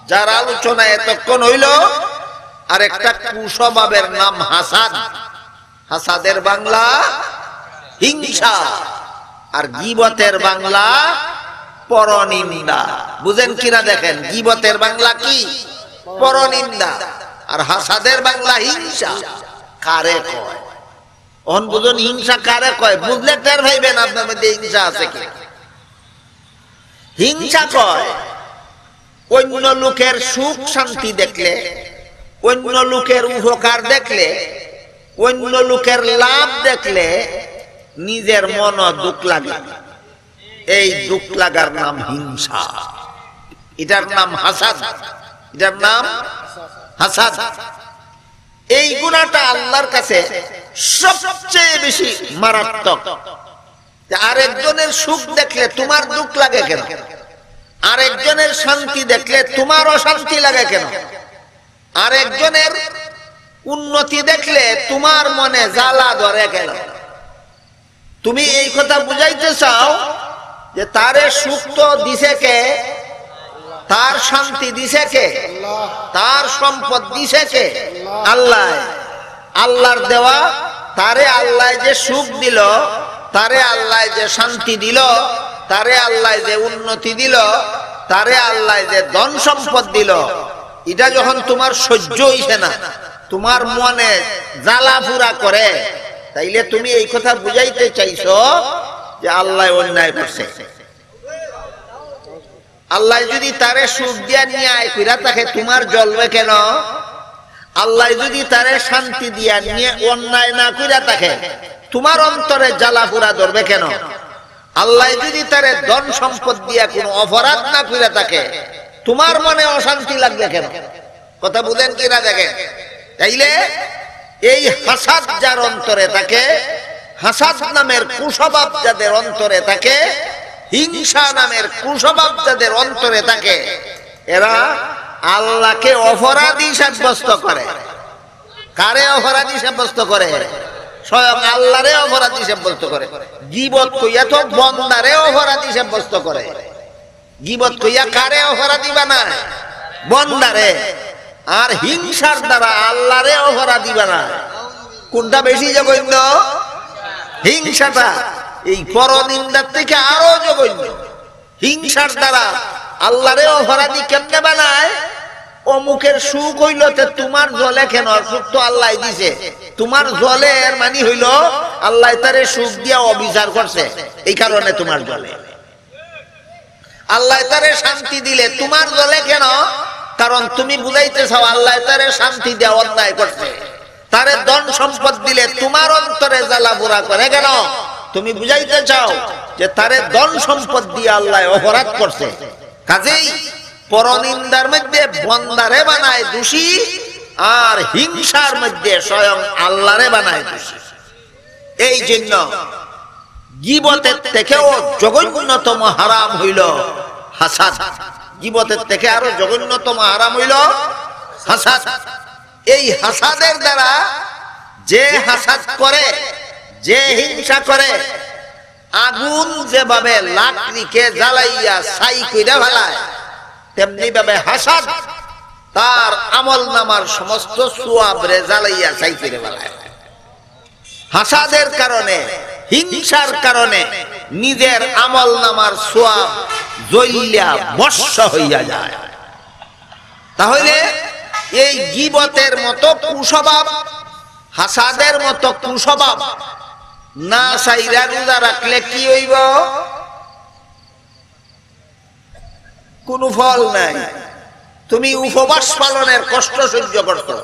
A: যার আলোচনা এতক্ষণ হইল। আর একটা কুস্বভাবের নাম হাসাদ, হাসাদের বাংলা হিংসা, আর গীবতের বাংলা পরনিন্দা। বুঝেন কিনা দেখেন, গীবতের বাংলা কি? পরনিন্দা। আর হাসাদের বাংলা হিংসা। কারে কয়? অন বুঝুন হিংসা কারে কয়, বুঝলে টের ভাইবেন আপনার মধ্যে হিংসা আছে কি। হিংসা কয় অন্য লোকের সুখ শান্তি দেখলে, অন্য লোকের উপকার দেখলে, অন্য লোকের লাভ দেখলে নিজের মন দুঃখ লাগে। এই দুঃখ লাগার নাম হিংসা, এটার নাম হাসাদ, এটার নাম হাসাদ। এই গুনাহটা আল্লাহর কাছে সবচেয়ে বেশি মারাত্মক। আরেকজনের সুখ দেখলে তোমার দুঃখ লাগে কেন? আরেকজনের শান্তি দেখলে তোমার অশান্তি লাগে কেন? আরেকজনের উন্নতি দেখলে তোমার মনে জ্বালা ধরে কেন? তুমি এই কথা বুঝাইতে চাও যে তারে সুখ তো দিছে কে? তার শান্তি দিছে কে? তার সম্পদ দিছে কে? আল্লাহ। আল্লাহর দেওয়া, তারে আল্লাহ যে সুখ দিল, তারে আল্লাহ যে শান্তি দিল, তারে আল্লাহ যে উন্নতি দিল, তারে আল্লাহ যে ধন সম্পদ দিল, এটা যখন তোমার সহ্য হইছে না, তোমার মনে জ্বালা পুরা করে, তাইলে তুমি এই কথা বুঝাইতে চাইছো যে আল্লাহ অন্যায় করছে। আল্লাহ যদি তারে সুখ দিয়া নিয়ে আয় কইরা থাকে, তোমার জ্বলবে কেন? আল্লাহ যদি তারে শান্তি দিয়া নিয়ে অন্যায় না কইরা থাকে, তোমার অন্তরে জ্বালা পুরা ধরবে কেন? আল্লাহ যদি তারে ধন সম্পদ দিয়া কোনো অপরাধ না কইরা থাকে, তোমার মনে অশান্তি লাগবে কেন? কথা বুঝেন কিনা দেখেন। তাইলে এই হাসাদ যার অন্তরে থাকে, হাসাদ নামের কুস্বভাব যাদের অন্তরে থাকে, হিংসা নামের কুস্বভাব যাদের অন্তরে থাকে, এরা আল্লাহকে অপরাধী সাব্যস্ত করে। কারে অপরাধী সাব্যস্ত করে? স্বয়ং আল্লাহরে অপরাধী সাব্যস্ত করে। গীবত কইয়া তো বন্দারে অপরাধী সাব্যস্ত করে। গীবত কইয়া কারে অপরাধী বানায়? বন্দারে। আর হিংসার দ্বারা আল্লাহরে অপরাধী বানায়। কোনটা বেশি জঘন্য? হিংসাটা। এই পরনিন্দার থেকে আরো জঘন্য। হিংসার দ্বারা আল্লাহরে অপরাধী কেমনে বানায়? অমুকের সুখ হইল তে তোমার জলে কেন? সুখ তো আল্লাহ দিছে, তোমার জলে এর মানে হইল আল্লাহ তারে সুখ দিয়া অবিচার করছে, এই কারণে তোমার জলে। আল্লাহ তারে শান্তি দিলে তোমার জলে কেন? কারণ তুমি বুঝাইতে চাও আল্লাহ তারে শান্তি দিয়া অন্যায় করছে। তারে ধন সম্পদ দিলে তোমার অন্তরে জ্বালা পোড়া করে কেন? তুমি বুঝাইতে চাও যে তারে ধন সম্পদ দিয়ে আল্লাহ অপরাধ করছে। কাজেই পরনিন্দার মধ্যে বন্দারে বানায় দোষী, আর হিংসার মধ্যে স্বয়ং আল্লাহরে বানায় দোষী। এই জন্য গীবতের থেকেও জঘন্যতম হারাম হইল হাসাদ। গীবতের থেকে আরো জঘন্যতম হারাম হইল হাসাদ। এই হাসাদের দ্বারা যে হাসাদ করে, যে হিংসা করে, আগুন যেভাবে লাকড়িকে জ্বালাইয়া ছাই কইরা ফেলায়, তেমনি ভাবে হাসাদ তার আমল নামার সমস্ত সওয়াবরে জ্বালাইয়া ছাই কইরা ফেলায়। হাসাদের কারণে, হিংসার কারণে নিজের আমল নামার সওয়াব জ্বলিয়া ভস্ম হইয়া যায়। তাহলে এই গীবতের মতো কুস্বভাব, হাসাদের মতো কুস্বভাব না সাইরা রোজা রাখলে কি হইব? কোনো ফল নাই। তুমি উপবাস পালনের কষ্ট সহ্য করছো,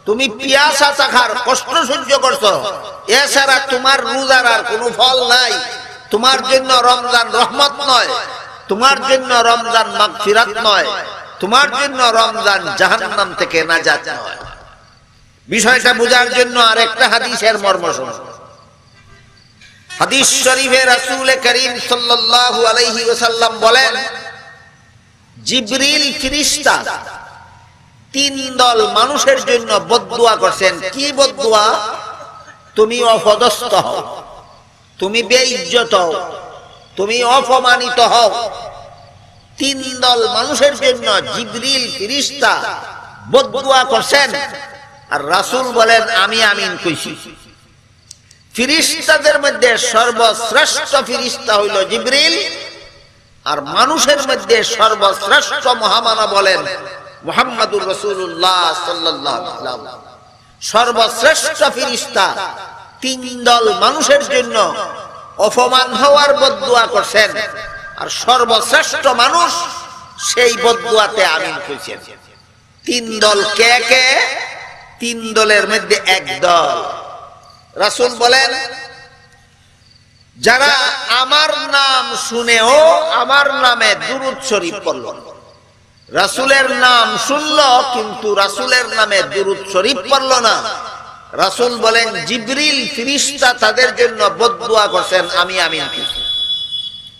A: তুমি পিয়াসা থাকার কষ্ট সহ্য করছো, এছাড়া তোমার রোজার আর কোনো ফল নাই। তোমার জন্য রমজান রহমত নয়, তোমার জন্য রমজান মাগফিরাত নয়, তোমার জন্য রমজান জাহান্নাম থেকে নাজাত নয়। বিষয়টা বোঝার জন্য আরেকটা হাদিসের মর্ম শুনুন। হাদিস শরীফে রাসূল করিম সাল্লাল্লাহু আলাইহি ওয়াসাল্লাম বলেন, জিবরিল ফেরেশতা তিন দল মানুষের জন্য বদদুয়া করছেন। কি বদদুয়া? তুমি অপদস্থ হও, তুমি বেইজ্জত হও, তুমি অপমানিত হও। তিন দল মানুষের জন্য জিবরিল ফেরেশতা বদদুয়া করছেন, আর রাসূল বলেন আমি আমিন কইছি। ফেরেশতাদের মধ্যে সর্বশ্রেষ্ঠ ফেরেশতা হইল জিবরিল, আর মানুষের মধ্যে সর্বশ্রেষ্ঠ মহামানব বলেন মুহাম্মদুর রাসূলুল্লাহ সাল্লাল্লাহু আলাইহি ওয়াসাল্লাম। সর্বশ্রেষ্ঠ ফেরেশতা তিন দল মানুষের জন্য অপমান হওয়ার বদদুয়া করছেন, আর সর্বশ্রেষ্ঠ মানুষ সেই বদদুয়াতে আমিন কইছেন। তিন দল কে কে? তিন দলের মধ্যে এক দল রাসূল বলেন, যারা আমার নাম শুনেও আমার নামে দুরূদ শরীফ পড়ল। রাসূলের নাম শুনলো কিন্তু রাসূলের নামে দুরূদ শরীফ পড়ল না। রাসূল বলেন জিবরিল ফেরেশতা তাদের জন্য বদদুয়া করছেন, আমি আমিন কইছি।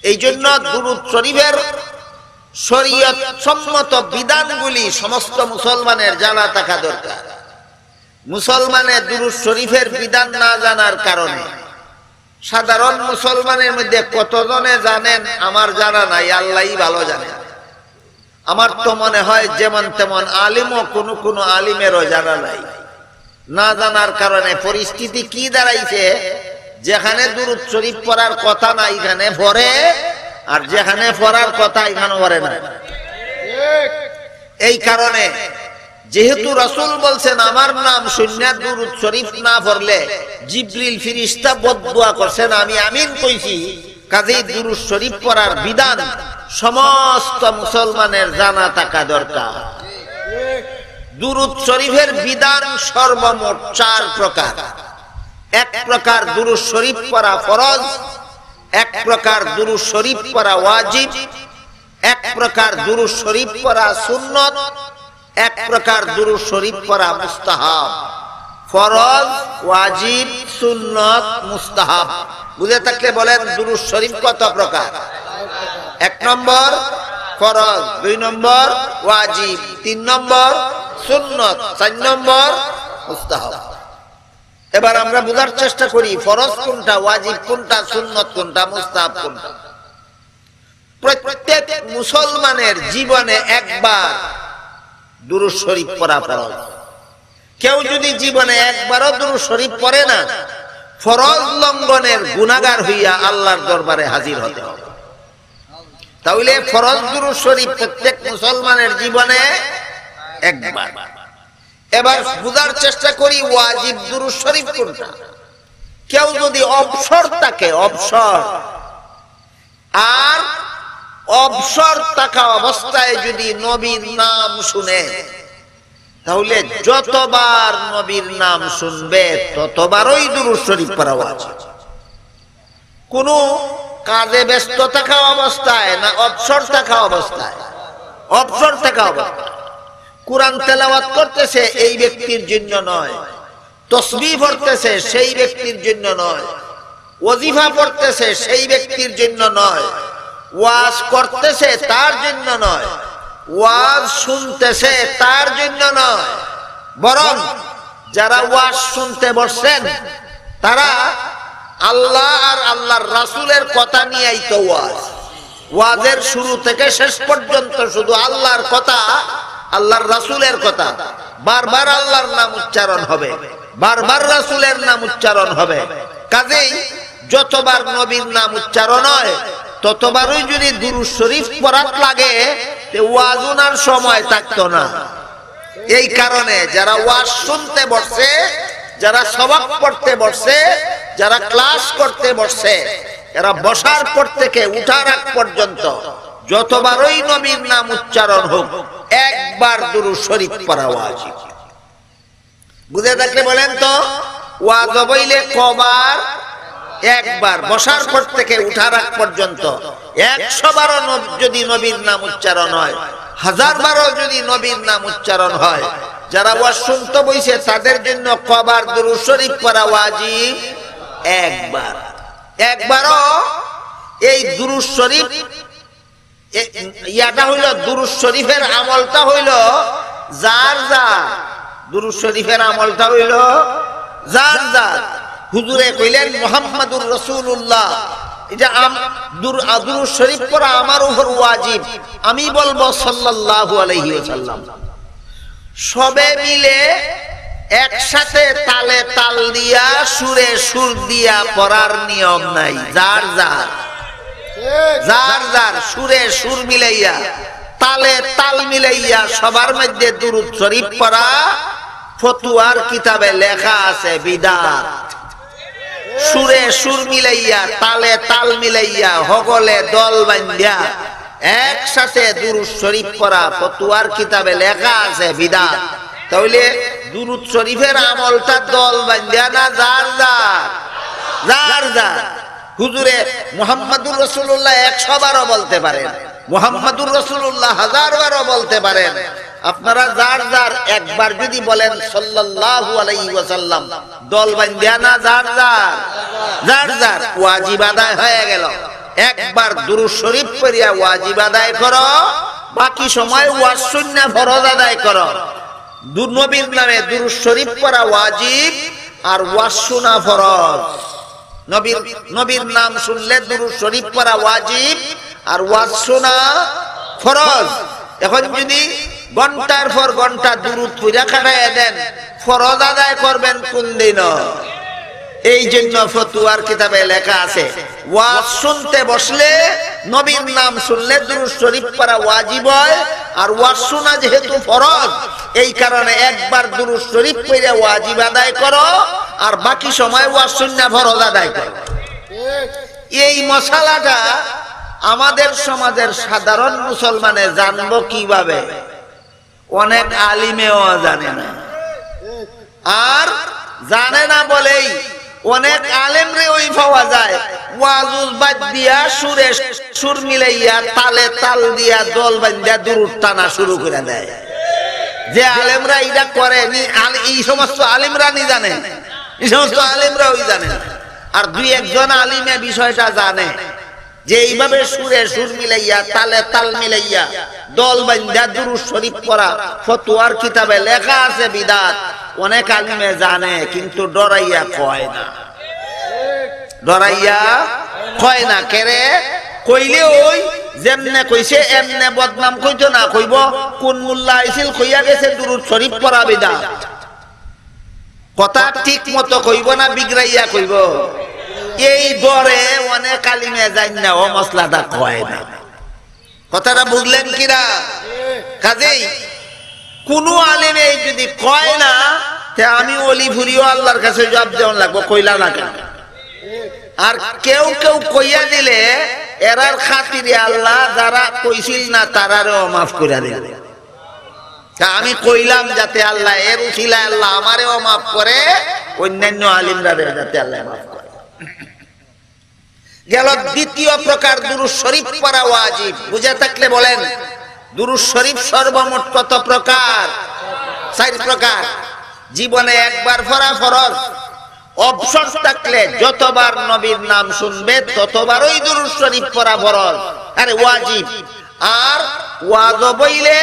A: এই জন্য দুরূদ শরীফের শরীয়ত সম্মত বিধানগুলি সমস্ত মুসলমানের জানা থাকা দরকার। মুসলমানের দুরূদ শরীফের বিধান না জানার কারণে সাধারণ মুসলমানের মধ্যে কতজনে জানেন আমার জানা নাই, আল্লাহই ভালো জানেন। আমার তো মনে হয় যেমন তেমন আলিমও কোনো কোনো আলিমেরও জানা নাই। না জানার কারণে পরিস্থিতি কি দাঁড়াইছে, যেখানে দুরূদ শরীফ পড়ার কথা না এখানে পড়ে, আর যেখানে পড়ার কথা এখানে পড়ে না। এই কারণে যেহেতু রাসূল বলছেন আমার নাম শুনে দুরূদ শরীফ না পড়লে জিবরিল ফেরেশতা বদদুয়া করছেন, আমি আমিন কইছি, কাজেই দুরূদ শরীফ পড়ার বিধান সমস্ত মুসলমানের জানা থাকা দরকার। দুরূদ শরীফের বিধান সর্বমোট 4 প্রকার। এক প্রকার দুরূদ শরীফ পড়া ফরজ, এক প্রকার দুরূদ শরীফ পড়া ওয়াজিব, এক প্রকার দুরূদ শরীফ পড়া সুন্নত, এক প্রকার দুরূদ শরীফ পড়া মুস্তাহাব। ফরজ, ওয়াজিব, সুন্নত, মুস্তাহাব বুঝে থাকলে বলেন দুরূদ শরীফ কত প্রকার? 1 নম্বর ফরজ, 2 নম্বর ওয়াজিব, 3 নম্বর সুন্নত, 4 নম্বর মুস্তাহাব। এবার আমরা বোঝার চেষ্টা করি ফরজ কোনটা, ওয়াজিব কোনটা, সুন্নত কোনটা, মুস্তাহাব কোনটা। প্রত্যেক মুসলমানের জীবনে একবার দুরূদ শরীফ পড়া ফরজ। কেউ যদি জীবনে একবারও দুরূদ শরীফ পড়ে না, ফরজ লঙ্ঘনের গুনাহগার হইয়া আল্লাহর দরবারে হাজির হতে হবে। তাহলে ফরজ দুরূদ শরীফ প্রত্যেক মুসলমানের জীবনে একবার। এবার বুঝার চেষ্টা করি ওয়াজিব দুরূদ শরীফ কোনটা। কেউ যদি অবসর থাকে, অবসর আর অবসর থাকা অবস্থায় যদি নবীর নাম শুনে, তাহলে যতবার নবীর নাম শুনবে ততবারই দুরূদ শরীফ পড়া ওয়াজিব। কোন কাজে ব্যস্ত থাকা অবস্থায় না অবসর থাকা অবস্থায়? অবসর থাকা অবস্থায়। কুরআন তেলাওয়াত করতেছে এই ব্যক্তির জন্য নয়, তাসবিহ পড়তেছে সেই ব্যক্তির জন্য নয়, ওয়াজিফা পড়তেছে সেই ব্যক্তির জন্য নয়, ওয়াজ করতেছে তার জন্য নয়, ওয়াজ শুনতেছে তার জন্য নয়, বরং যারা ওয়াজ শুনতে বসছেন তারা আল্লাহ আর আল্লাহর রাসূলের কথা নিয়েই তো ওয়াজ। ওয়াজের শুরু থেকে শেষ পর্যন্ত শুধু আল্লাহর কথা, আল্লাহর রাসূলের কথা। বারবার আল্লাহর নাম উচ্চারণ হবে, বারবার রাসূলের নাম উচ্চারণ হবে। কাজেই যতবার নবীর নাম উচ্চারণ হয় ততবারই যদি দুরূদ শরীফ পড়া লাগে, ওয়াজ শোনার সময় থাকতো না। এই কারণে যারা ওয়াজ শুনতে বসছে, যারা সওয়াব পড়তে বসছে, যারা ক্লাস করতে বসছে এরা বসার পর থেকে উঠার আগ পর্যন্ত যতবারই নবীর নাম উচ্চারণ হোক একবার দুরূদ শরীফ পড়া ওয়াজিব। বুঝে থাকলে বলেন তো, ওয়াজিব হইলে কবার? একবার। বসার পর থেকে উঠার আগ পর্যন্ত 100 বারও যদি নবীর নাম উচ্চারণ হয়, 1000 বারও যদি নবীর নাম উচ্চারণ হয়, যারা ওয়াজ শুনতে বইছে তাদের জন্য কবার দুরূদ শরীফ পড়া ওয়াজিব? একবার। একবারও এই দুরূদ শরীফ ইয়াটা হইল দুরূদ শরীফের আমলটা হইল যার যার, দুরূদ শরীফের আমলটা হইল যার যার। হুজুরে কইলেন মুহাম্মাদুর রাসূলুল্লাহ, এটা দুরূদ শরীফ পড়া আমার উপর ওয়াজিব। আমি বলবো সাল্লাল্লাহু আলাইহি ওয়াসাল্লাম। সবে মিলে একসাথে তালে তাল দিয়া সুরে সুর দিয়া পড়ার নিয়ম নাই। যার যার যার যার সুরে সুর মিলাইয়া তালে তাল মিলাইয়া সবার মধ্যে দুরূদ শরীফ পড়া ফতুয়ার কিতাবে লেখা আছে বিদআত। সুরে সুর মিলাইয়া তালে তাল মিলাইয়া হগলে দল বাঁধিয়া একসাথে দুরূদ শরীফ পড়া ফতুয়ার কিতাবে লেখা আছে বিদআত। তাহলে দুরূদ শরীফের আমলটা দল বাঁধিয়া না যার যার? যার যার। হুজুরে মুহাম্মাদুর রাসূলুল্লাহ 100 বারও বলতে পারেন, মুহাম্মাদুর রাসূলুল্লাহ 1000 বারও বলতে পারেন। আপনারা যার যার একবার যদি বলেন সাল্লাল্লাহু আলাইহি ওয়াসাল্লাম, দল বাঁধিয়া না যার যার? যার যার। ওয়াজিব আদায় হয়ে গেল। একবার দুরূদ শরীফ পড়িয়া ওয়াজিব আদায় করো, বাকি সময় ওয়াজ সুন্নাহ ফরজ আদায় করো। নবীর নামে দুরূদ শরীফ পড়া ওয়াজিব আর ওয়াজ শোনা ফরজ। নবীর নাম শুনলে দুরূদ শরীফ পড়া ওয়াজিব আর ওয়াজ শোনা ফরজ। এখন যদি ঘন্টার পর ঘন্টা দুরূদ পড়া কাটায় দেন, ফরজ আদায় করবেন কোন দিন? এই জন্য ফতুয়ার কিতাবে লেখা আছে ওয়াজ শুনতে বসলে নবীর নাম শুনলে দুরূদ শরীফ পড়া ওয়াজিব হয়, আর ওয়াজ শোনা যেহেতু ফরজ এই কারণে একবার দুরূদ শরীফ পড়ে ওয়াজিব আদায় করো আর বাকি সময় ওয়াজ সুন্নাহ ফরজ আদায় করো। এই মশালাটা আমাদের সমাজের সাধারণ মুসলমানে জানবো কিভাবে? অনেক আলিমেও জানে না, আর জানে না বলেই অনেক আলেমরে ওই পাওয়া যায় ওয়াজুজ বাদ দিয়া সুরে সুর মিলাইয়া তালে তাল দিয়া দল বাঁধিয়া দুরূদ টানা শুরু করে দেয়। যে আলেমরা এটা করে এই সমস্ত আলিমরা নি জানে, এই সমস্ত আলিমরা ওই জানে। আর দুই একজন আলিমে বিষয়টা জানে যে এইভাবে সুরে সুর মিলাইয়া তালে তাল মিলাইয়া দল বাঁধিয়া দুরূদ শরীফ পড়া ফতুয়ার কিতাবে লেখা আছে বিদআত। অনেক আলিমে জানে কিন্তু ডরাইয়া কয় না, ডরাইয়া কয় না। কেরে কইলে ওই যেমনে কইছে এমনে বদনাম কইতো না, কইব কোন মোল্লা আইছিল কইয়া গেছে দুরূদ শরীফ পড়া বিদআত। কথা ঠিক মতো কইব না বিগড়াইয়া কইব। এই ডরে অনেক আলিমে জান না ও মসলাটা কয় না। কথাটা বুঝলেন কিনা? কাজেই কোন আলিমে যদি কয় না তে আমি অলি ফুরিও আল্লাহর কাছে জবাব দেওয়া লাগবো, কইলা না কেন? আর কেউ কেউ কইয়া দিলে এরার খাতিরে আল্লাহ যারা কইছিল না তারারও মাফ করে দিল। আমি কইলাম যাতে আল্লাহ এর উসিলায় আল্লাহ আমারেও মাফ করে, অন্যান্য আলিমরা যাতে আল্লাহ মাফ করে। গেল দ্বিতীয় প্রকার দুরূদ শরীফ পড়া ওয়াজিব। বুঝে থাকলে বলেন দুরূদ শরীফ সর্বমোট কত প্রকার? 4 প্রকার। জীবনে একবার পড়া ফরজ, অবসর থাকলে যতবার নবীর নাম শুনবে ততবারই দুরূদ শরীফ পড়া ফরজ আরে ওয়াজিব। আর ওয়াজিব হইলে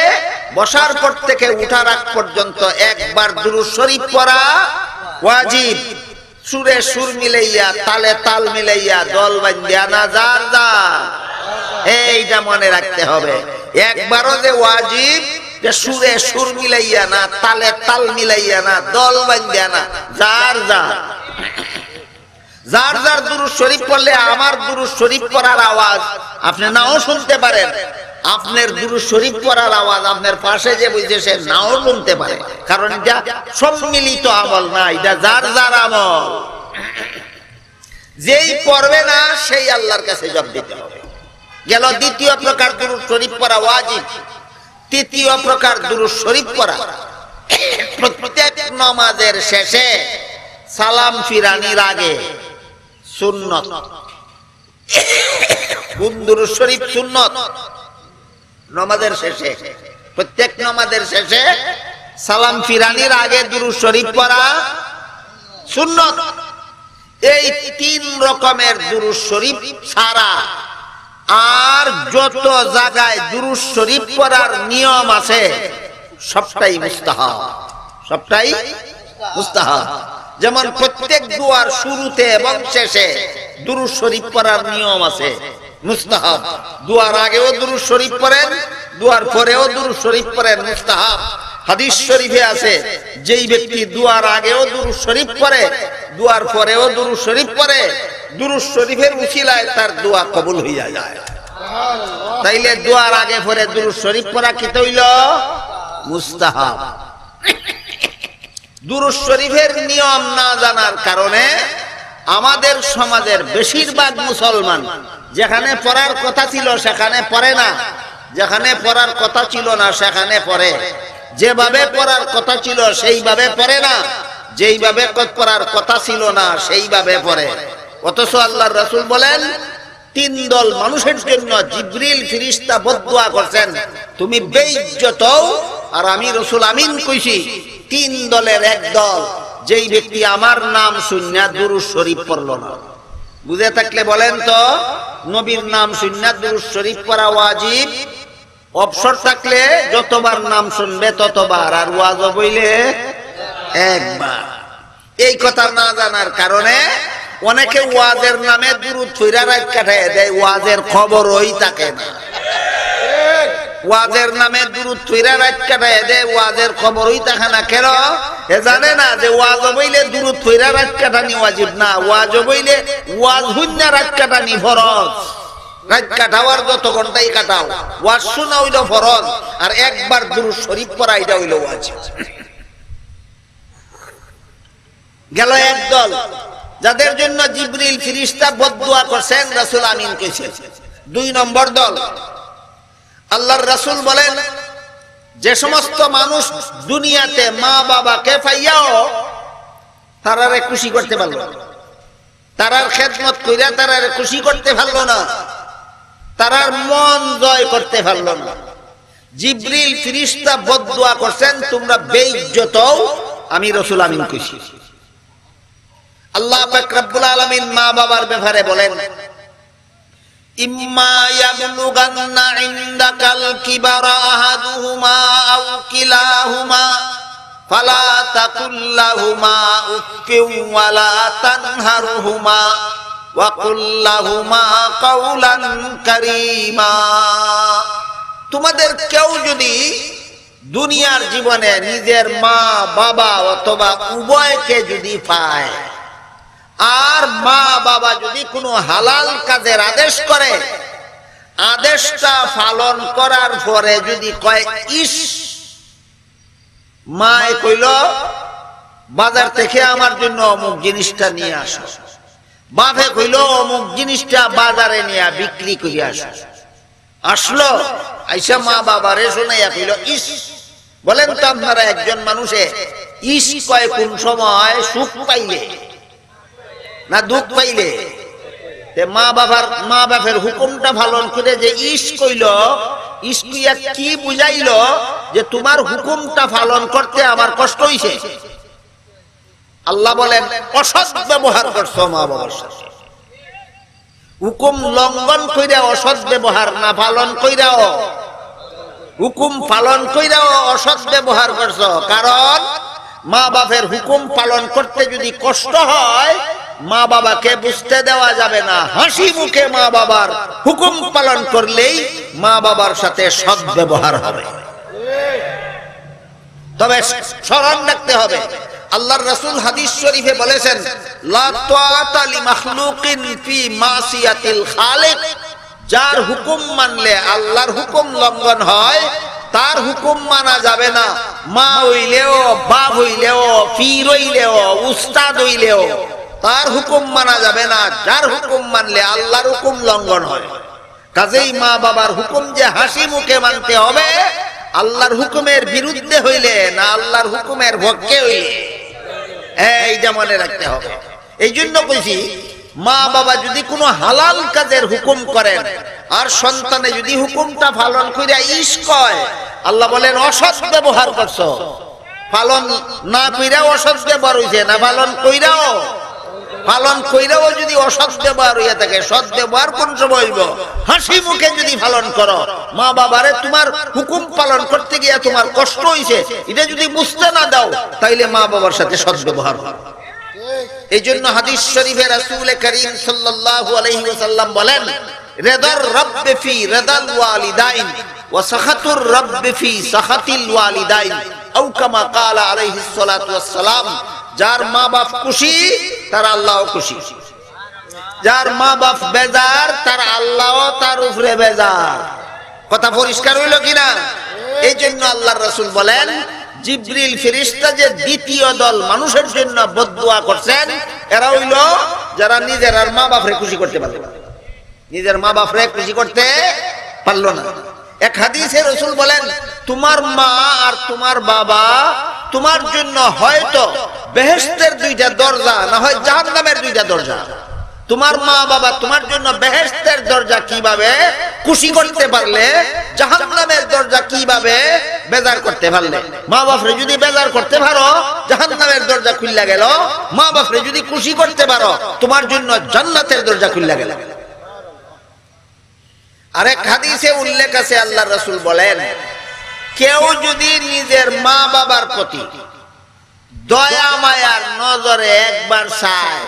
A: বসার পর থেকে উঠার আগ পর্যন্ত একবার দুরূদ শরীফ পড়া ওয়াজিব। সুরে সুর মিলাইয়া তালে তাল মিলাইয়া দল বাঁধিয়া না যার যার। এইটা মনে রাখতে হবে। একবারও যে ওয়াজিব যে সুরে সুর মিলাইয়া না তালে তাল মিলাইয়া না দল বাঁধিয়া না যার যার। যার যার দুরূদ শরীফ পড়লে আমার দুরূদ শরীফ পড়ার আওয়াজ আপনি নাও শুনতে পারেন, আপনার দুরূদ শরীফ পড়ার আওয়াজ আপনার পাশে যে বুঝেছে নাও শুনতে পারে, কারণ এটা সম্মিলিত আমল না, এটা যার যার আমল। যেই পড়বে না সেই আল্লাহর কাছে জবাব দিতে হবে। গেল দ্বিতীয় প্রকার দুরূদ শরীফ পড়া ওয়াজিব। তৃতীয় প্রকার দুরূদ শরীফ পড়া প্রত্যেক নামাজের শেষে সালাম ফিরানির আগে সুন্নত। কোন দুরূদ শরীফ সুন্নত? নামাজের শেষে, প্রত্যেক নামাজের শেষে সালাম ফিরানির আগে দুরূদ শরীফ পড়া সুন্নত। এই তিন রকমের দুরূদ শরীফ ছাড়া আর যত জায়গায় দুরূদ শরীফ পড়ার নিয়ম আছে সবটাই মুস্তাহাব, সবটাই মুস্তাহাব। যেমন প্রত্যেক দুয়ার শুরুতে এবং শেষে দুরূদ শরীফ পড়ার নিয়ম আছে, মুস্তাহাব। দুয়ার আগেও দুরূদ শরীফ পড়েন, দুয়ার পরেও দুরূদ শরীফ পড়েন, মুস্তাহাব। হাদিস শরীফে আছে যেই ব্যক্তি দুয়ার আগেও দুরূদ শরীফ পড়ে, দুয়ার পরেও দুরূদ শরীফ পড়ে, দুরূদ শরীফের উসিলায় তার দোয়া কবুল হইয়া যায়। তাইলে দুয়ার আগে পরে দুরূদ শরীফ পড়া কি হইল? মুস্তাহাব। দুরূদ শরীফের নিয়ম না জানার কারণে আমাদের সমাজের বেশিরভাগ মুসলমান যেখানে পড়ার কথা ছিল সেখানে পড়ে না, যেখানে পড়ার কথা ছিল না সেখানে পড়ে, যেভাবে পড়ার কথা ছিল সেইভাবে পড়ে না, যেইভাবে পড়ার কথা ছিল না সেইভাবে পড়ে। অথচ আল্লাহর রাসূল বলেন তিন দল মানুষের জন্য জিবরিল ফেরেশতা বদদুয়া করছেন, তুমি বেইজ্জত হও। আর আমি রাসূল আমিন কইছি তিন দলের এক দল, যেই ব্যক্তি আমার নাম শুনিয়া দুরূদ শরীফ পড়ল না। বুঝে থাকলে বলেন তো, নবীর নাম শুনিয়া দুরূদ শরীফ পড়া ওয়াজিব। অবসর থাকলে যতবার নাম শুনবে ততবার, আর ওয়াজ বইলে একবার। এই কথা না জানার কারণে অনেকে ওয়াজের নামে দুরূদ ফিরা রাত কাটায় দেয়, ওয়াজের খবরই থাকে না। ওয়াজের নামে দুরূদ ফিরা রাত কাটায় দেয়, ওয়াজের খবরই থাকে না। কেন? এ জানে না যে ওয়াজ বইলে দুরূদ ফিরা রাত কাটানি ওয়াজিব না, ওয়াজ বইলে ওয়াজ হুন্না রাত কাটানি ফরজ। রাত কাটাওয়ার যত ঘন্টাই কাটাও, ওয়াজ শোনা হইল ফরজ, আর একবার দুরূদ শরীফ পড়া এটা হইল ওয়াজিব। গেল একদল যাদের জন্য জিবরিল ফেরেশতা বদদুয়া করছেন, রাসূল আমিন কইছেন। দুই নম্বর দল, আল্লাহর রাসূল বলেন যে সমস্ত মানুষ দুনিয়াতে মা বাবাকে পাইয়াও তারারে খুশি করতে পারল না, তারার খেদমত কইরা তারারে খুশি করতে পারল না, তারার মন জয় করতে পারল না, জিবরিল ফেরেশতা বদদুয়া করছেন তোমরা বেইজ্জত হও, আমি রাসূল আমিন কইছি। আল্লাহ পাক রব্বুল আলামিন মা বাবার ব্যাপারে বলেন, ইম্মা ইয়াবলুগান্না ইনদাকাল কিবারা আহাদুহুমা আও কিলাহুমা ফালা তাকুল লাহুমা উফফিন ওয়ালা তানহারহুমা ওয়া কুল লাহুমা কাওলান কারীমা। তোমাদের কেউ যদি দুনিয়ার জীবনে নিজের মা বাবা অথবা উভয়কে যদি পায়, আর মা বাবা যদি কোনো হালাল কাজের আদেশ করে, আদেশটা পালন করার পরে যদি কয় ইস, মায়ে কইল বাজার থেকে আমার জন্য অমুক জিনিসটা নিয়ে আসো, বাপে কইল অমুক জিনিসটা বাজারে নিয়ে বিক্রি করে আসো, আসলো আইসা মা বাবারে শোনাইয়া কইল ইস। বলেন তো আপনারা একজন মানুষে ইস কয় কোন সময়? সুখ পাইলে না দুঃখ পাইলে? মা বাপের হুকুমটা পালন করে যে ইস কইল, ইস কইয়া কি বুঝাইল? যে তোমার হুকুমটা পালন করতে আমার কষ্ট হইছে। আল্লাহ বলেন অসৎ ব্যবহার করছো মা বাবার সাথে, হুকুম লঙ্ঘন কইরা অসৎ ব্যবহার না পালন কইরাও, হুকুম পালন কইরাও অসৎ ব্যবহার করছো। কারণ মা বাপের হুকুম পালন করতে যদি কষ্ট হয়, মা বাবাকে বুঝতে দেওয়া যাবে না। হাসি মুখে মা বাবার হুকুম পালন করলেই মা বাবার সাথে সৎ ব্যবহার হবে। তবে স্মরণ রাখতে হবে, আল্লাহর রাসূল হাদিস শরীফে বলেছেন, লা তাআতা লি মাখলুকিন ফি মাসিয়াতিল খালিক। যার হুকুম মানলে আল্লাহর হুকুম লঙ্ঘন হয়, তার হুকুম মানা যাবে না। মা হইলেও, বাপ হইলেও, পীর হইলেও, উস্তাদ হইলেও, তার হুকুম মানা যাবে না, যার হুকুম মানলে আল্লাহর হুকুম লঙ্ঘন হয়। কাজেই মা বাবার হুকুম যে হাসি মুখে মানতে হবে, আল্লাহর হুকুমের বিরুদ্ধে হইলে না আল্লাহর হুকুমের পক্ষে হইলে, এইটা মনে রাখতে হবে। এই জন্য কইছি, মা বাবা যদি কোনো হালাল কাজের হুকুম করেন আর সন্তানে যদি হুকুমটা পালন কইরা ইস কয়, আল্লাহ বলেন অসৎ ব্যবহার করছো। পালন না কইরা অসৎ ব্যবহার হইছে না, পালন কইরাও যদি অসৎ ব্যবহার হইয়া থাকে, সৎ ব্যবহার কোন সময় হইব? হাসি মুখে যদি পালন করো। মা বাবারে তোমার হুকুম পালন করতে গিয়া তোমার কষ্ট হইছে, এটা যদি বুঝতে না দাও, তাইলে মা বাবার সাথে সৎ ব্যবহার করো। এই জন্য হাদিস শরীফে রাসূল করিম সাল্লাল্লাহু আলাইহি ওয়াসাল্লাম বলেন, রিদার রাব্ব ফি রিদাল ওয়ালিদাইন ওয়া সাখাতুর রাব্ব ফি সাখাতিল ওয়ালিদাইন, আও কামা ক্বালা আলাইহিস সালাতু ওয়াস সালাম। যার মা বাপ খুশি তার আল্লাহও খুশি, যার মা বাপ বেজার তার আল্লাহও তার উপরে বেজার। কথা পরিষ্কার হইল কিনা? এই জন্য আল্লাহর রাসূল বলেন, জিবরিল ফেরেশতা যে দ্বিতীয় দল মানুষের জন্য বদদুয়া করছেন, এরা হইল যারা নিজের আর মা বাপরে খুশি করতে পারল না, নিজের মা বাপরে খুশি করতে পারল না। এক হাদিসে রাসূল বলেন, তোমার মা আর তোমার বাবা তোমার জন্য হয়তো বেহেশতের দুইটা দরজা, না হয় জাহান্নামের দুইটা দরজা। তোমার মা বাবা তোমার জন্য বেহেশতের দরজা কিভাবে খুশি করতে পারলে, জাহান্নামের দরজা কিভাবে বেজার করতে পারলে। মা বাপরে যদি বেজার করতে পারো, জাহান্নামের দরজা খুললা গেল। মা বাপরে যদি খুশি করতে পারো, তোমার জন্য জান্নাতের দরজা খুললা গেল। আরেক হাদিসে উল্লেখ আছে, আল্লাহর রাসূল বলেন, কেউ যদি নিজের মা বাবার প্রতি দয়া মায়ার নজরে একবার চায়,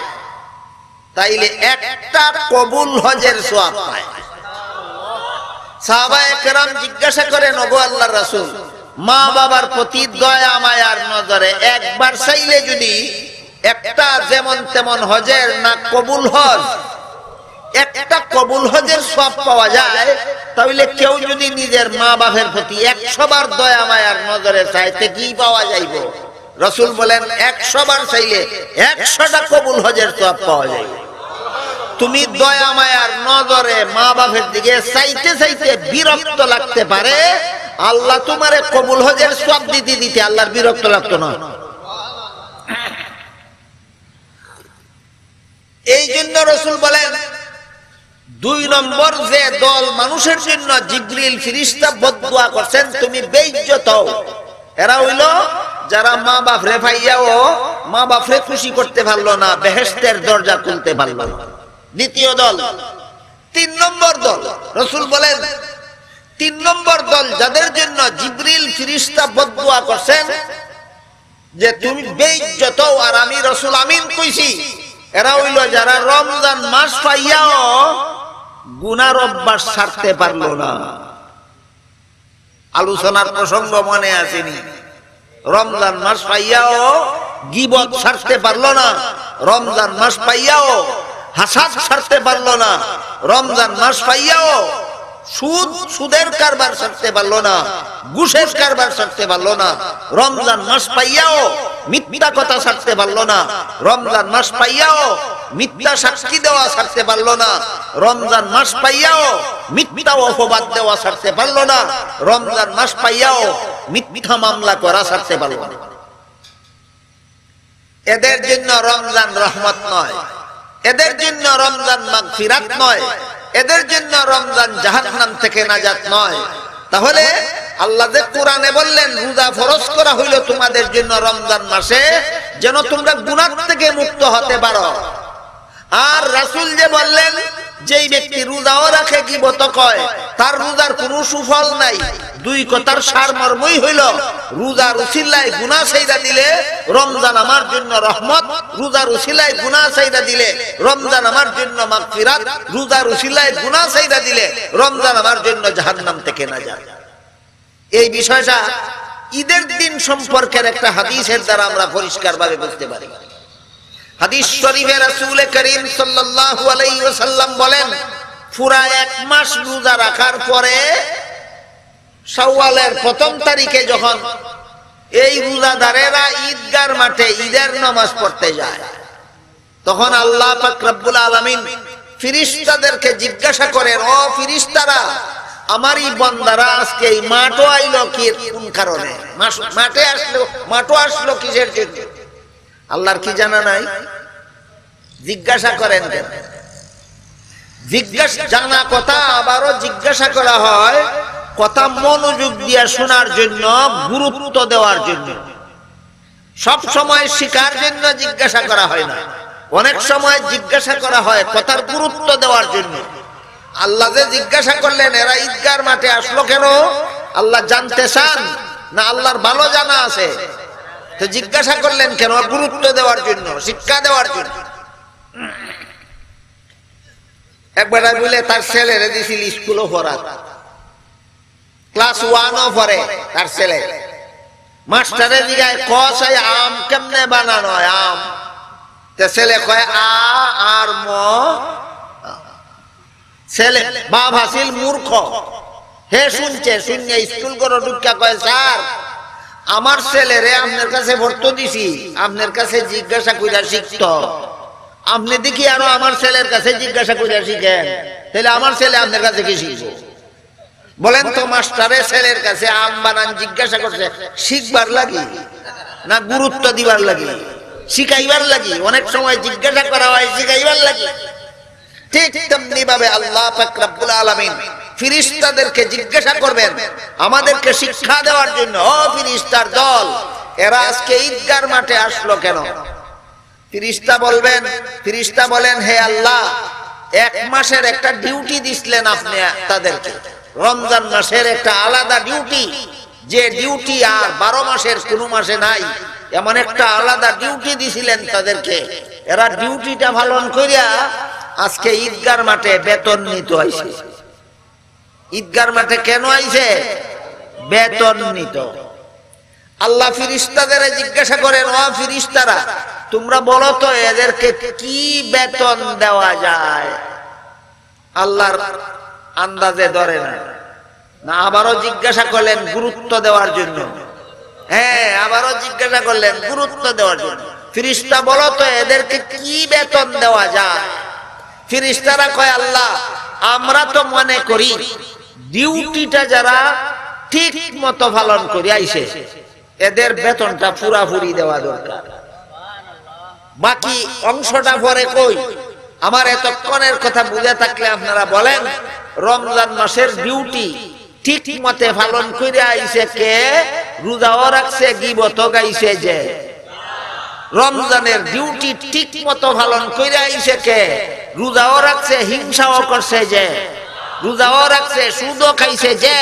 A: তাইলে একটা কবুল হজের সওয়াব পায়। সাহাবায়ে কেরাম জিজ্ঞাসা করেন, ওগো আল্লাহর রাসূল, মা বাবার প্রতি দয়া মায়ার নজরে একবার চাইলে যদি একটা যেমন তেমন হজের না কবুল হজ, একটা কবুল হজের সওয়াব পাওয়া যায়, তাহলে কেউ যদি নিজের মা বাপের প্রতি 100 বার দয়া মায়ার নজরে চাইতে কি পাওয়া যাইব? রাসূল বলেন, 100 বার চাইলে 100টা কবুল হজের সওয়াব পাওয়া যাইবে। তুমি দয়া মায়ার নজরে মা বাপের দিকে চাইতে চাইতে বিরক্ত লাগতে পারে, আল্লাহ তোমারে কবুল হজের সওয়াব দিতে দিতে আল্লাহর বিরক্ত লাগতো না। এই জন্য রাসূল বলেন, 2 নম্বর যে দল মানুষের জন্য জিবরিল ফেরেশতা বদদুয়া করছেন, তুমি বেইজ্জত হও, এরা হইল যারা মা বাপ রে পাইয়াও মা বাপ রে খুশি করতে পারলো না, বেহেশতের দরজা খুলতে পারলো না। দ্বিতীয় দল। 3 নম্বর দল রাসূল বলেন, 3 নম্বর দল যাদের জন্য জিবরিল ফেরেশতা বদদুয়া করছেন যে তুমি বেইজ্জত হও, আর আমি রাসূল আমিন কইছি, এরা হইল যারা রমজান মাস পাইয়াও গুনার অভ্যাস ছাড়তে পারলো না। আলোচনার প্রসঙ্গ মনে আসেনি? রমজান মাস পাইয়াও গীবত ছাড়তে পারলো না, রমজান মাস পাইয়াও হাসাদ ছাড়তে পারলো না, রমজান মাস পাইয়াও সুদের কারবার ছাড়তে পারলো না, ঘুষের কারবার ছাড়তে পারলো না, রমজান মাস পাইয়াও মিথ্যা কথা ছাড়তে পারলো না, রমজান মাস পাইয়াও মিথ্যা সাক্ষী দেওয়া ছাড়তে পারলো না, রমজান মাস পাইয়াও মিথ্যা অপবাদ দেওয়া ছাড়তে পারলো না, রমজান মাস পাইয়াও মিথ্যা মামলা করা ছাড়তে পারলো না। এদের জন্য রমজান রহমত নয়, এদের জন্য রমজান মাগফিরাত নয়, এদের জন্য রমজান জাহান্নাম থেকে নাজাত নয়। তাহলে আল্লাহ যে কোরআনে বললেন রোজা ফরজ করা হইল তোমাদের জন্য রমজান মাসে, যেন তোমরা গুনাহ থেকে মুক্ত হতে পারো। আর রাসূল যে বললেন যেই ব্যক্তি রোজাও রাখে গীবত কয়, তার রোজার কোনো সুফল নাই। 2 কথার সারমর্মই হইল, রোজার উসিলায় গুনাহ ছাইরা দিলে রমজান আমার জন্য রহমত, রোজার উসিলায় গুনাহ ছাইরা দিলে রমজান আমার জন্য মাগফিরাত, রোজার উসিলায় গুনাহ ছাইরা দিলে রমজান আমার জন্য জাহান্নাম থেকে নাজাত। এই বিষয়টা ঈদের দিন সম্পর্কের একটা হাদিসের দ্বারা আমরা পরিষ্কারভাবে বুঝতে পারি। হাদিস শরীফে রাসূল করিম সাল্লাল্লাহু আলাইহি ওয়াসাল্লাম বলেন, পুরা 1 মাস রোজা রাখার পরে শাওয়ালের 1ম তারিখে যখন এই রোজাদারেরা ঈদগার মাঠে ঈদের নামাজ পড়তে যায়, তখন আল্লাহ পাক রব্বুল আলামিন ফেরেশতাদেরকে জিজ্ঞাসা করেন, ও ফেরেশতারা, আমারই বান্দারা আজকে এই মাঠও আইলো কি কোন কারণে? মাঠও আসলো কিসের জন্য? আল্লাহর কি জানা নাই? জিজ্ঞাসা করেন কেন? জিজ্ঞাসা জানা কথা আবারও জিজ্ঞাসা করা হয় কথা মনোযোগ দিয়ে শোনার জন্য, গুরুত্ব দেওয়ার জন্য। সব সময় শিকার জন্য জিজ্ঞাসা করা হয় না, অনেক সময় জিজ্ঞাসা করা হয় কথার গুরুত্ব দেওয়ার জন্য। আল্লাহ যে জিজ্ঞাসা করলেন এরা ঈদগার মাঠে আসলো কেন, আল্লাহ জানতে চান না আল্লাহর ভালো জানা আছে? তো জিজ্ঞাসা করলেন কেন? গুরুত্ব দেওয়ার জন্য, শিক্ষা দেওয়ার জন্য। একবার বলে তার ছেলেরে দিছিল স্কুলও পড়া, ক্লাস 1ও পড়ে তার ছেলে। মাস্টারে জিগায় কষাই আম কেমনে বানানো হয় আম, তে ছেলে কয় আ আর ম। ছেলে বাপ হাসিল মূর্খ, হে শুনছে, শুনে স্কুল করে ঢুকা কয়, স্যার আমার ছেলেরে আপনার কাছে ভর্তি দিছি, আপনার কাছে জিজ্ঞাসা কইরা শিখত। আপনি দেখি আরো আমার ছেলের কাছে জিজ্ঞাসা কইরা শিখেন, তাহলে আমার ছেলে আপনার কাছে কি শিখবো? বলেন তো, মাস্টারে ছেলের কাছে আম বানান জিজ্ঞাসা করছে শিখবার লাগি না গুরুত্ব দিবার লাগি? শিখাইবার লাগি। অনেক সময় জিজ্ঞাসা করা হয় শিখাইবার লাগি। ঠিক তেমনি ভাবে আল্লাহ পাক রব্বুল আলামিন ফেরেশতাদেরকে জিজ্ঞাসা করবেন আমাদেরকে শিক্ষা দেওয়ার জন্য, ও ফেরেশতার দল, এরা আজকে ঈদগার মাঠে আসলো কেন? ফেরেশতা বলেন, হে আল্লাহ, 1 মাসের একটা ডিউটি দিছিলেন আপনি তাদেরকে, রমজান মাসের একটা আলাদা ডিউটি, যে ডিউটি আর 12 মাসের কোন মাসে নাই, এমন একটা আলাদা ডিউটি দিছিলেন তাদেরকে। এরা ডিউটিটা পালন করিয়া আজকে ঈদগার মাঠে বেতন নিতে আইছে। ঈদগার মাঠে কেন আইছে? বেতন নিত। আল্লাহ ফেরেশতাদের জিজ্ঞাসা করেন, ও ফেরেশতারা, তোমরা বলো তো এদেরকে কি বেতন দেওয়া যায়? আল্লাহর আন্দাজে ধরে না। না আবারও জিজ্ঞাসা করলেন গুরুত্ব দেওয়ার জন্য। হ্যাঁ, আবারও জিজ্ঞাসা করলেন গুরুত্ব দেওয়ার জন্য। ফেরেশতা বলো তো এদেরকে কি বেতন দেওয়া যায়? ফেরেশতারা কয়, আল্লাহ আমরা তো মনে করি ডিউটিটা যারা ঠিক মতো পালন করে আইছে এদের বেতনটা পুরাপুরি দেওয়া দরকার, বাকি অংশটা পরে কই? আমার এতক্ষণের কথা বুঝে থাকলে আপনারা বলেন, রমজান মাসের ডিউটি ঠিক মতে পালন করে আইছে কে? রোজাও রাখছে, গীবতও গাইছে যে। রমজানের ডিউটি ঠিক মতো পালন করে আইছে কে? রোজাও রাখছে, হিংসাও করছে যে। রোজাও রাখছে, সুদও খাইছে যে।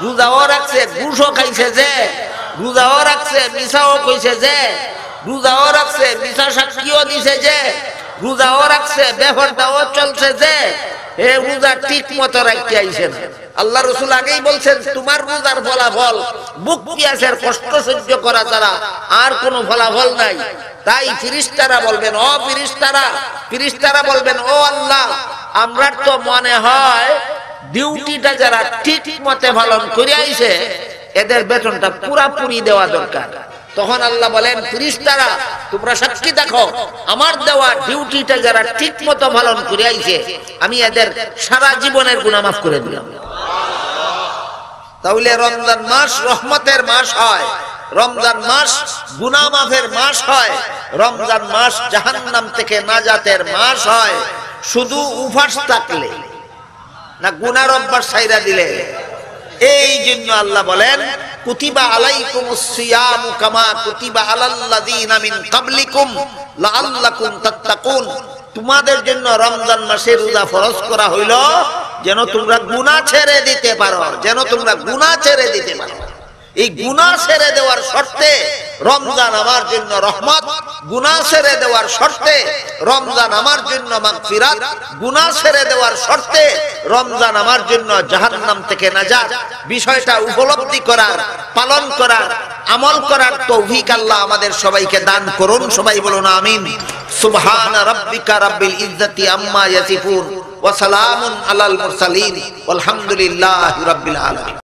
A: রোজাও রাখছে, ঘুষও খাইছে যে। রোজাও রাখছে, মিশাও কইছে যে। রোজাও রাখছে, মিশা সাক্ষীও দিছে যে। রোজাও রাখছে, বেফরদাও চলছে যে। এ রোজা ঠিক মতো রাখতে আইছেন। আল্লাহ রাসূল আগেই বলছেন, তোমার রোজার ফলাফল বুক পিয়াসের কষ্ট সহ্য করা ছাড়া আর কোনো ফলাফল নাই। তাই ফেরেশতারা বলবেন, ও ফেরেশতারা বলবেন, ও আল্লাহ, আমরা তো মনে হয় ডিউটিটা যারা ঠিক মতে পালন করে আইছে এদের বেতনটা পুরাপুরি দেওয়া দরকার। তখন আল্লাহ বলেন, ফেরেশতারা তোমরা সাক্ষী দেখো, আমার দেওয়া ডিউটিটা যারা ঠিক মতো পালন করে আইছে আমি এদের সারা জীবনের গুনাহ মাফ করে দিলাম। তাহলে রমজান মাস রহমতের মাস হয়, রমজান মাস গুনাহ মাফের মাস হয়, রমজান মাস জাহান্নাম থেকে নাজাতের মাস হয়। শুধু উপাস থাকলে না, গুনার অভ্যাস ছাইরা দিলে। এই জন্য আল্লাহ বলেন, কুতিবা আলাইকুমুস সিয়ামু কামা কুতিবা আলাল্লাযিনা মিন ক্বাবলিকুম লাআল্লাকুম তাত্তাকুন। তোমাদের জন্য রমজান মাসে রোজা ফরজ করা হইল যেন তোমরা গুনাহ ছেড়ে দিতে পারো, যেন তোমরা গুনাহ ছেড়ে দিতে পারো। এই গুনাহ ছেড়ে দেওয়ার শর্তে রমজান আমার জন্য রহমত, গুনাহ ছেড়ে দেওয়ার শর্তে রমজান আমার জন্য মাগফিরাত, গুনাহ ছেড়ে দেওয়ার শর্তে রমজান আমার জন্য জাহান্নাম থেকে নাজাত। বিষয়টা উপলব্ধি করার, পালন করার, আমল করার তৌফিক আল্লাহ আমাদের সবাইকে দান করুন। সবাই বলুন আমিন। সুবহান রাব্বিকা রাব্বিল ইজ্জাতি আম্মা ইয়াসিফুন ওয়া সালামুন আলাল মুরসালিন ওয়ালহামদুলিল্লাহি রাব্বিল আলামিন।